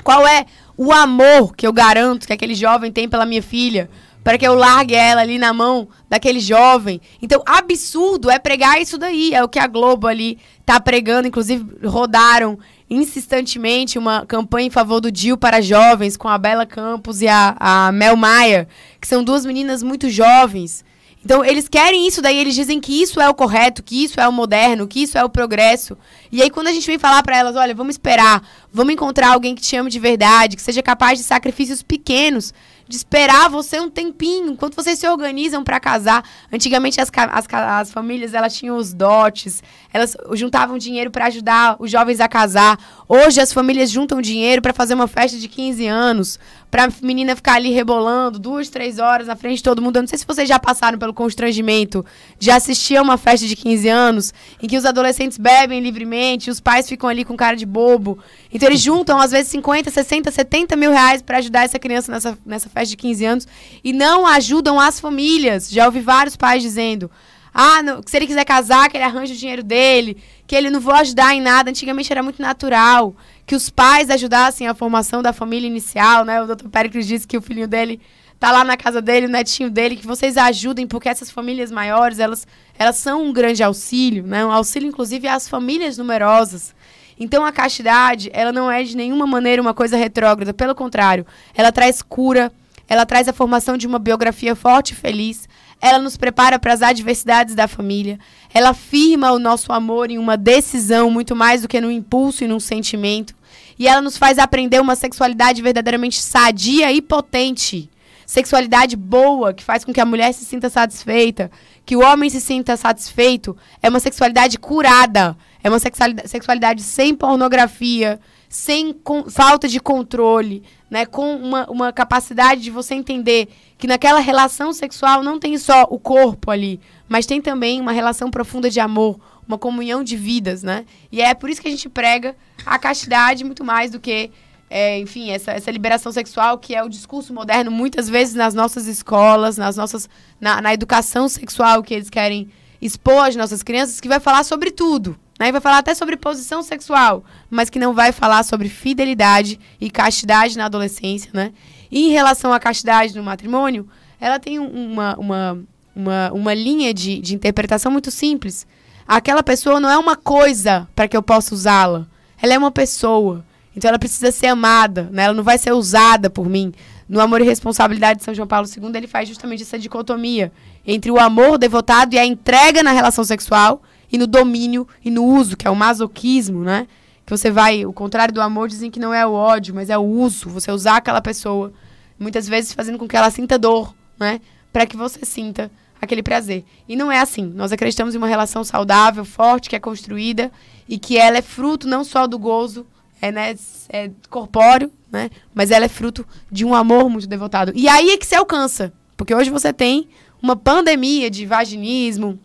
Qual é o amor que eu garanto que aquele jovem tem pela minha filha, para que eu largue ela ali na mão daquele jovem? Então, absurdo é pregar isso daí. É o que a Globo ali tá pregando. Inclusive, rodaram insistentemente uma campanha em favor do DIU para jovens, com a Bela Campos e a Mel Maia, que são 2 meninas muito jovens. Então, eles querem isso daí, eles dizem que isso é o correto, que isso é o moderno, que isso é o progresso. E aí, quando a gente vem falar para elas, olha, vamos esperar, vamos encontrar alguém que te ame de verdade, que seja capaz de sacrifícios pequenos, de esperar você um tempinho, enquanto vocês se organizam para casar. Antigamente as famílias, elas tinham os dotes, elas juntavam dinheiro para ajudar os jovens a casar. Hoje as famílias juntam dinheiro para fazer uma festa de 15 anos, para a menina ficar ali rebolando 2, 3 horas na frente de todo mundo. Eu não sei se vocês já passaram pelo constrangimento de assistir a uma festa de 15 anos, em que os adolescentes bebem livremente, os pais ficam ali com cara de bobo. Então eles juntam às vezes 50, 60, 70 mil reais para ajudar essa criança nessa festa de 15 anos e não ajudam as famílias. Já ouvi vários pais dizendo, se ele quiser casar, que ele arranje o dinheiro dele, que ele não vou ajudar em nada. Antigamente era muito natural que os pais ajudassem a formação da família inicial, né? O Dr. Péricles disse que o filhinho dele tá lá na casa dele, o netinho dele, que vocês ajudem, porque essas famílias maiores, elas são um grande auxílio, né? Um auxílio, inclusive, às famílias numerosas. Então, a castidade, ela não é de nenhuma maneira uma coisa retrógrada, pelo contrário, ela traz cura, ela traz a formação de uma biografia forte e feliz, ela nos prepara para as adversidades da família, ela firma o nosso amor em uma decisão, muito mais do que num impulso e num sentimento, e ela nos faz aprender uma sexualidade verdadeiramente sadia e potente, sexualidade boa, que faz com que a mulher se sinta satisfeita, que o homem se sinta satisfeito, é uma sexualidade curada, é uma sexualidade sem pornografia, sem falta de controle, né, com uma capacidade de você entender que naquela relação sexual não tem só o corpo ali, mas tem também uma relação profunda de amor, uma comunhão de vidas, né? E é por isso que a gente prega a castidade muito mais do que, enfim, essa liberação sexual, que é o discurso moderno, muitas vezes nas nossas escolas, na educação sexual que eles querem expor às nossas crianças, que vai falar sobre tudo, né? Vai falar até sobre posição sexual, mas que não vai falar sobre fidelidade e castidade na adolescência, né? E em relação à castidade no matrimônio, ela tem uma linha de interpretação muito simples. Aquela pessoa não é uma coisa para que eu possa usá-la. Ela é uma pessoa. Então ela precisa ser amada, né? Ela não vai ser usada por mim. No Amor e Responsabilidade de São João Paulo II, ele faz justamente essa dicotomia entre o amor devotado e a entrega na relação sexual e no domínio e no uso, que é o masoquismo, né? Que você vai, o contrário do amor, dizem que não é o ódio, mas é o uso. Você usar aquela pessoa, muitas vezes fazendo com que ela sinta dor, né? Para que você sinta aquele prazer. E não é assim. Nós acreditamos em uma relação saudável, forte, que é construída e que ela é fruto não só do gozo é corpóreo, né? Mas ela é fruto de um amor muito devotado. E aí é que se alcança. Porque hoje você tem uma pandemia de vaginismo,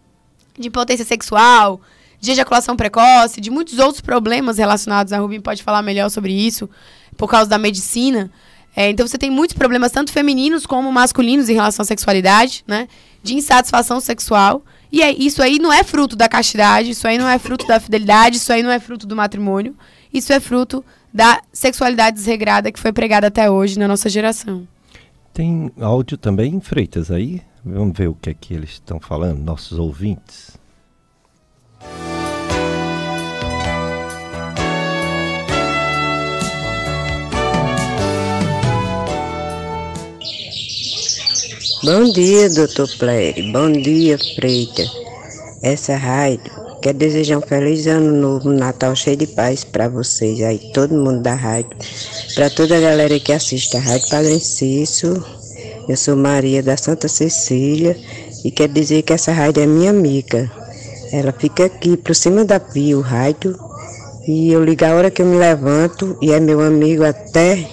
de impotência sexual, de ejaculação precoce, de muitos outros problemas relacionados. A Rubim pode falar melhor sobre isso, por causa da medicina. Então você tem muitos problemas, tanto femininos como masculinos, em relação à sexualidade, né? De insatisfação sexual. E isso aí não é fruto da castidade, isso aí não é fruto da fidelidade, isso aí não é fruto do matrimônio. Isso é fruto da sexualidade desregrada que foi pregada até hoje na nossa geração. Tem áudio também, Freitas, aí? Vamos ver o que é que eles estão falando, nossos ouvintes. Bom dia, doutor Pleire. Bom dia, Freita. Essa rádio quer desejar um feliz ano novo, um Natal cheio de paz para vocês aí, todo mundo da rádio, para toda a galera que assiste a Rádio Padre Cícero. Eu sou Maria da Santa Cecília e quer dizer que essa rádio é minha amiga. Ela fica aqui por cima da via, o rádio, e eu ligo a hora que eu me levanto e é meu amigo até,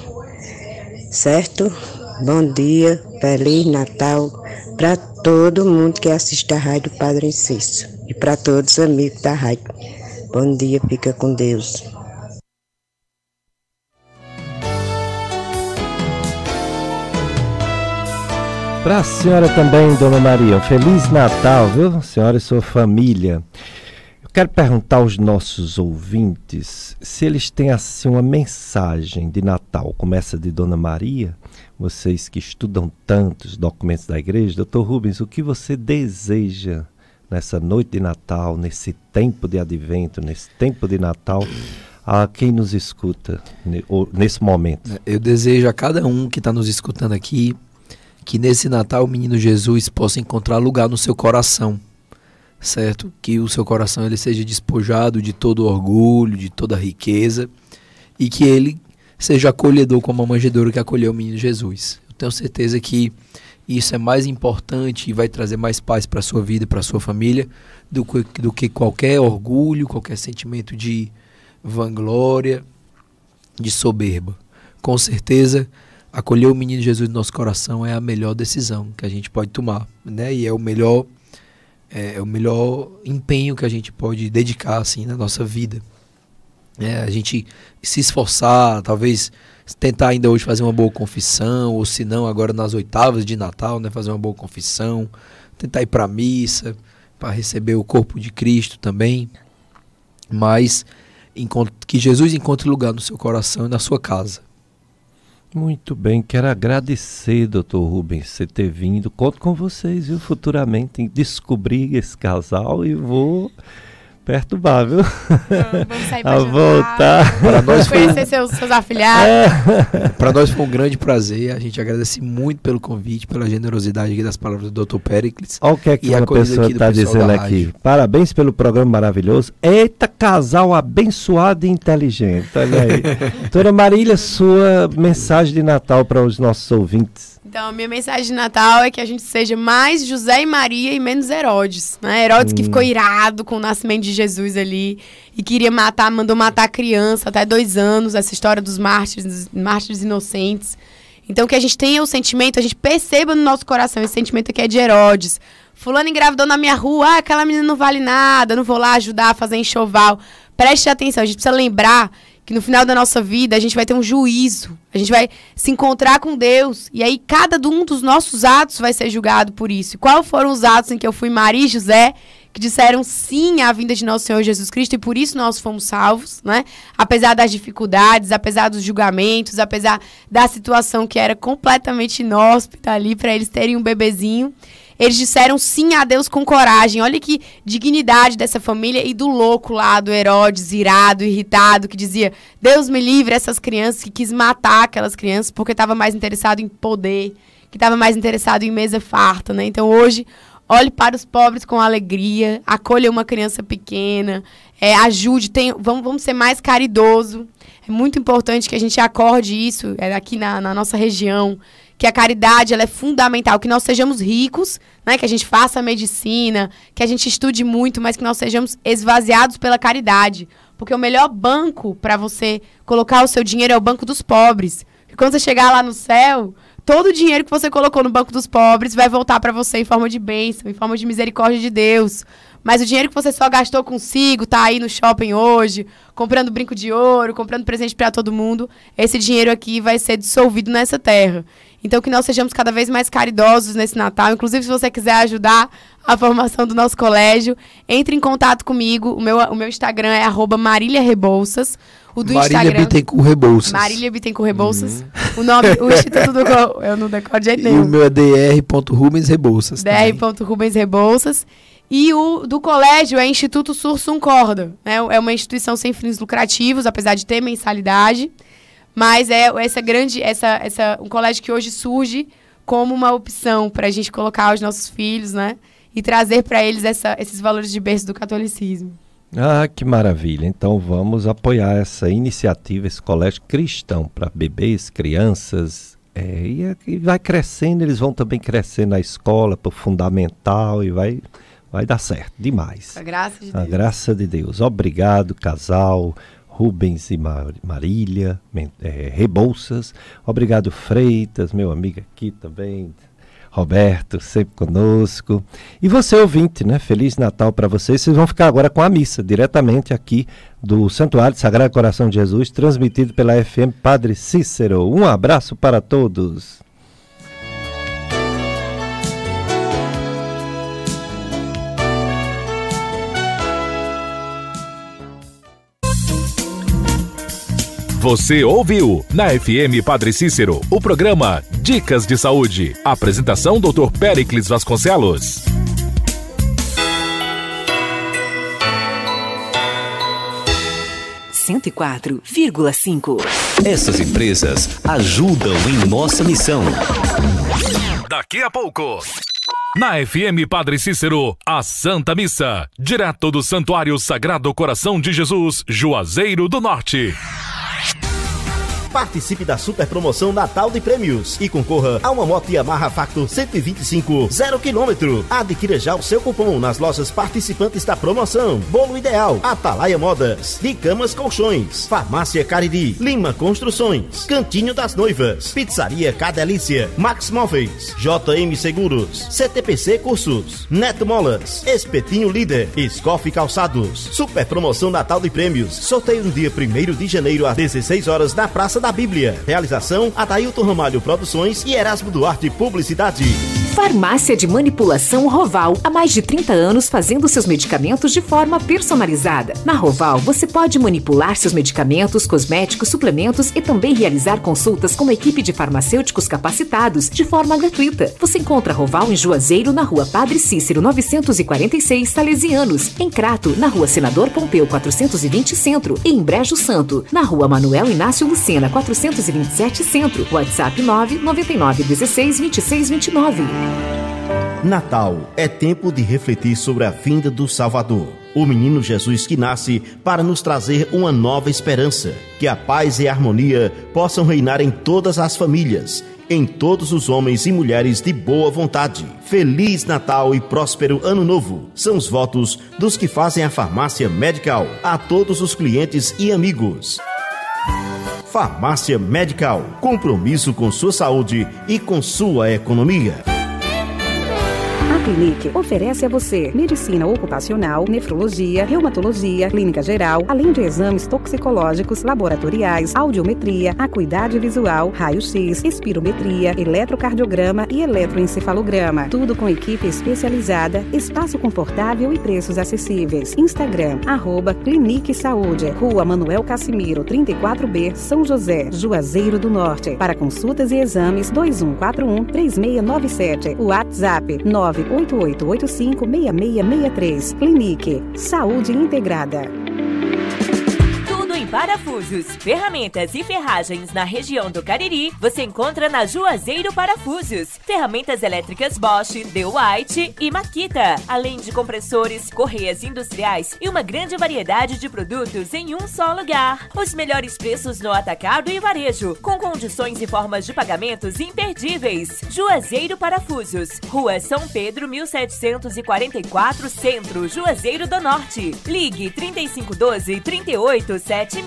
certo? Bom dia, Feliz Natal para todo mundo que assiste a Rádio Padre Cícero e para todos os amigos da rádio. Bom dia, fica com Deus. Para a senhora também, Dona Maria, um Feliz Natal, viu? Senhora e sua família. Eu quero perguntar aos nossos ouvintes se eles têm assim uma mensagem de Natal, como essa de Dona Maria. Vocês que estudam tantos documentos da igreja, Dr. Rubens, o que você deseja nessa noite de Natal, nesse tempo de advento, nesse tempo de Natal, a quem nos escuta nesse momento? Eu desejo a cada um que está nos escutando aqui que nesse Natal o menino Jesus possa encontrar lugar no seu coração, certo? Que o seu coração ele seja despojado de todo orgulho, de toda riqueza, e que ele seja acolhedor como a manjedoura que acolheu o menino Jesus. Eu tenho certeza que isso é mais importante e vai trazer mais paz para a sua vida e para a sua família do que qualquer orgulho, qualquer sentimento de vanglória, de soberba. Com certeza, acolher o menino Jesus no nosso coração é a melhor decisão que a gente pode tomar, né? E é o melhor empenho que a gente pode dedicar assim na nossa vida. A gente se esforçar, talvez tentar ainda hoje fazer uma boa confissão, ou se não, agora nas oitavas de Natal, né, fazer uma boa confissão, tentar ir para a missa, para receber o corpo de Cristo também, mas que Jesus encontre lugar no seu coração e na sua casa. Muito bem, quero agradecer, Dr. Rubens, você ter vindo. Conto com vocês, viu, futuramente, em descobrir esse casal e vou perturbar, viu? Vamos sair para voltar. Para nós conhecer seus afilhados. Para nós foi um grande prazer. A gente agradece muito pelo convite, pela generosidade aqui das palavras do Dr. Péricles. Olha o que é que uma pessoa está dizendo aqui. Parabéns pelo programa maravilhoso. Eita, casal abençoado e inteligente. Olha aí. Doutora Marília, sua mensagem de Natal para os nossos ouvintes. Então, a minha mensagem de Natal é que a gente seja mais José e Maria e menos Herodes, né? Herodes que ficou irado com o nascimento de Jesus ali e queria matar, mandou matar a criança até 2 anos, essa história dos mártires inocentes. Então, que a gente tenha o sentimento, a gente perceba no nosso coração esse sentimento que é de Herodes. Fulano engravidou na minha rua, aquela menina não vale nada, não vou lá ajudar a fazer enxoval. Preste atenção, a gente precisa lembrar que no final da nossa vida a gente vai ter um juízo, a gente vai se encontrar com Deus, e aí cada um dos nossos atos vai ser julgado por isso. E quais foram os atos em que eu fui Maria e José, que disseram sim à vinda de nosso Senhor Jesus Cristo, e por isso nós fomos salvos, né? Apesar das dificuldades, apesar dos julgamentos, apesar da situação que era completamente inóspita ali para eles terem um bebezinho. Eles disseram sim a Deus com coragem. Olha que dignidade dessa família e do louco lá, do Herodes, irado, irritado, que dizia, Deus me livre essas crianças, que quis matar aquelas crianças porque estava mais interessado em poder, que estava mais interessado em mesa farta, né? Então hoje, olhe para os pobres com alegria, acolha uma criança pequena, ajude, vamos ser mais caridoso. É muito importante que a gente acorde isso aqui na nossa região, que a caridade ela é fundamental, que nós sejamos ricos, né? Que a gente faça medicina, que a gente estude muito, mas que nós sejamos esvaziados pela caridade. Porque o melhor banco para você colocar o seu dinheiro é o banco dos pobres. E quando você chegar lá no céu, todo o dinheiro que você colocou no banco dos pobres vai voltar para você em forma de bênção, em forma de misericórdia de Deus. Mas o dinheiro que você só gastou consigo, tá aí no shopping hoje, comprando brinco de ouro, comprando presente para todo mundo, esse dinheiro aqui vai ser dissolvido nessa terra. Então, que nós sejamos cada vez mais caridosos nesse Natal. Inclusive, se você quiser ajudar a formação do nosso colégio, entre em contato comigo. O meu Instagram é @MaríliaRebouças. O do Marília Instagram... Bittencourt Rebouças. Marília Bittencourt Rebouças. O nome, o Instituto do... Eu não decoro de jeito nenhum. E o meu é dr.rubens Rebouças. dr.Rubens Rebouças. E o do colégio é Instituto Sursum Corda. Né? É uma instituição sem fins lucrativos, apesar de ter mensalidade. Mas é um colégio que hoje surge como uma opção para a gente colocar os nossos filhos, né? E trazer para eles esses valores de berço do catolicismo. Ah, que maravilha. Então vamos apoiar essa iniciativa, esse colégio cristão para bebês, crianças. E vai crescendo, eles vão também crescer na escola, para o fundamental, e vai dar certo demais. A graça de Deus. A graça de Deus. Obrigado, casal Rubens e Marília Rebouças. Obrigado, Freitas, meu amigo aqui também. Roberto, sempre conosco. E você, ouvinte, né? Feliz Natal para vocês. Vocês vão ficar agora com a missa, diretamente aqui do Santuário Sagrado Coração de Jesus, transmitido pela FM Padre Cícero. Um abraço para todos. Você ouviu na FM Padre Cícero o programa Dicas de Saúde. Apresentação Dr. Péricles Vasconcelos. Essas empresas ajudam em nossa missão. Daqui a pouco, na FM Padre Cícero, a Santa Missa, direto do Santuário Sagrado Coração de Jesus, Juazeiro do Norte. Participe da super promoção Natal de Prêmios e concorra a uma moto Yamaha Factor 125 0 km. Adquira já o seu cupom nas lojas participantes da promoção. Bolo Ideal, Atalaia Modas, De Camas Colchões, Farmácia Cariri, Lima Construções, Cantinho das Noivas, Pizzaria Cadelícia, Max Móveis, JM Seguros, CTPC Cursos, Neto Molas, Espetinho Líder, Escofe Calçados. Super promoção Natal de Prêmios. Sorteio no dia 1º de janeiro às 16 horas na Praça da Bíblia. Realização Adailton Ramalho Produções e Erasmo Duarte Publicidade. Farmácia de Manipulação Roval. Há mais de 30 anos fazendo seus medicamentos de forma personalizada. Na Roval, você pode manipular seus medicamentos, cosméticos, suplementos e também realizar consultas com uma equipe de farmacêuticos capacitados de forma gratuita. Você encontra a Roval em Juazeiro, na Rua Padre Cícero 946, Salesianos. Em Crato, na Rua Senador Pompeu 420 Centro. E em Brejo Santo, na Rua Manuel Inácio Lucena 427 Centro. WhatsApp 999 16 26 29. Natal é tempo de refletir sobre a vinda do Salvador, o menino Jesus que nasce para nos trazer uma nova esperança. Que a paz e a harmonia possam reinar em todas as famílias, em todos os homens e mulheres de boa vontade. Feliz Natal e próspero Ano Novo. São os votos dos que fazem a Farmácia Medical. A todos os clientes e amigos. Farmácia Medical. Compromisso com sua saúde e com sua economia. A Clinique oferece a você medicina ocupacional, nefrologia, reumatologia, clínica geral, além de exames toxicológicos, laboratoriais, audiometria, acuidade visual, raio-x, espirometria, eletrocardiograma e eletroencefalograma. Tudo com equipe especializada, espaço confortável e preços acessíveis. Instagram, @Clinique Saúde, Rua Manuel Cassimiro, 34B, São José, Juazeiro do Norte. Para consultas e exames, 2141-3697. WhatsApp, 98885-6663. Clinique. Saúde integrada. Tudo em parafusos, ferramentas e ferragens na região do Cariri, você encontra na Juazeiro Parafusos. Ferramentas elétricas Bosch, The White e Makita, além de compressores, correias industriais e uma grande variedade de produtos em um só lugar. Os melhores preços no atacado e varejo, com condições e formas de pagamentos imperdíveis. Juazeiro Parafusos, Rua São Pedro, 1744, Centro, Juazeiro do Norte. Ligue 3512-3876.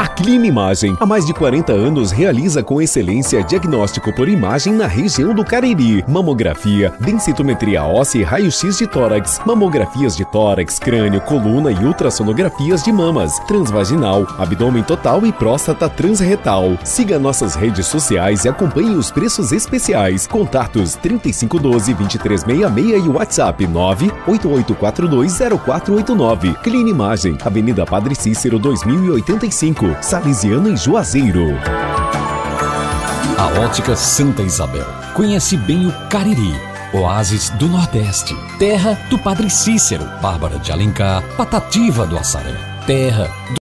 A Clinimagem, há mais de 40 anos, realiza com excelência diagnóstico por imagem na região do Cariri. Mamografia, densitometria óssea e raio-x de tórax, mamografias de tórax, crânio, coluna e ultrassonografias de mamas, transvaginal, abdômen total e próstata transretal. Siga nossas redes sociais e acompanhe os preços especiais. Contatos 3512-2366 e WhatsApp 988420489. Clinimagem, Avenida Padre Cícero 2085. Salesiano em Juazeiro. A Ótica Santa Isabel conhece bem o Cariri, oásis do Nordeste, terra do Padre Cícero, Bárbara de Alencar, Patativa do Assaré, terra do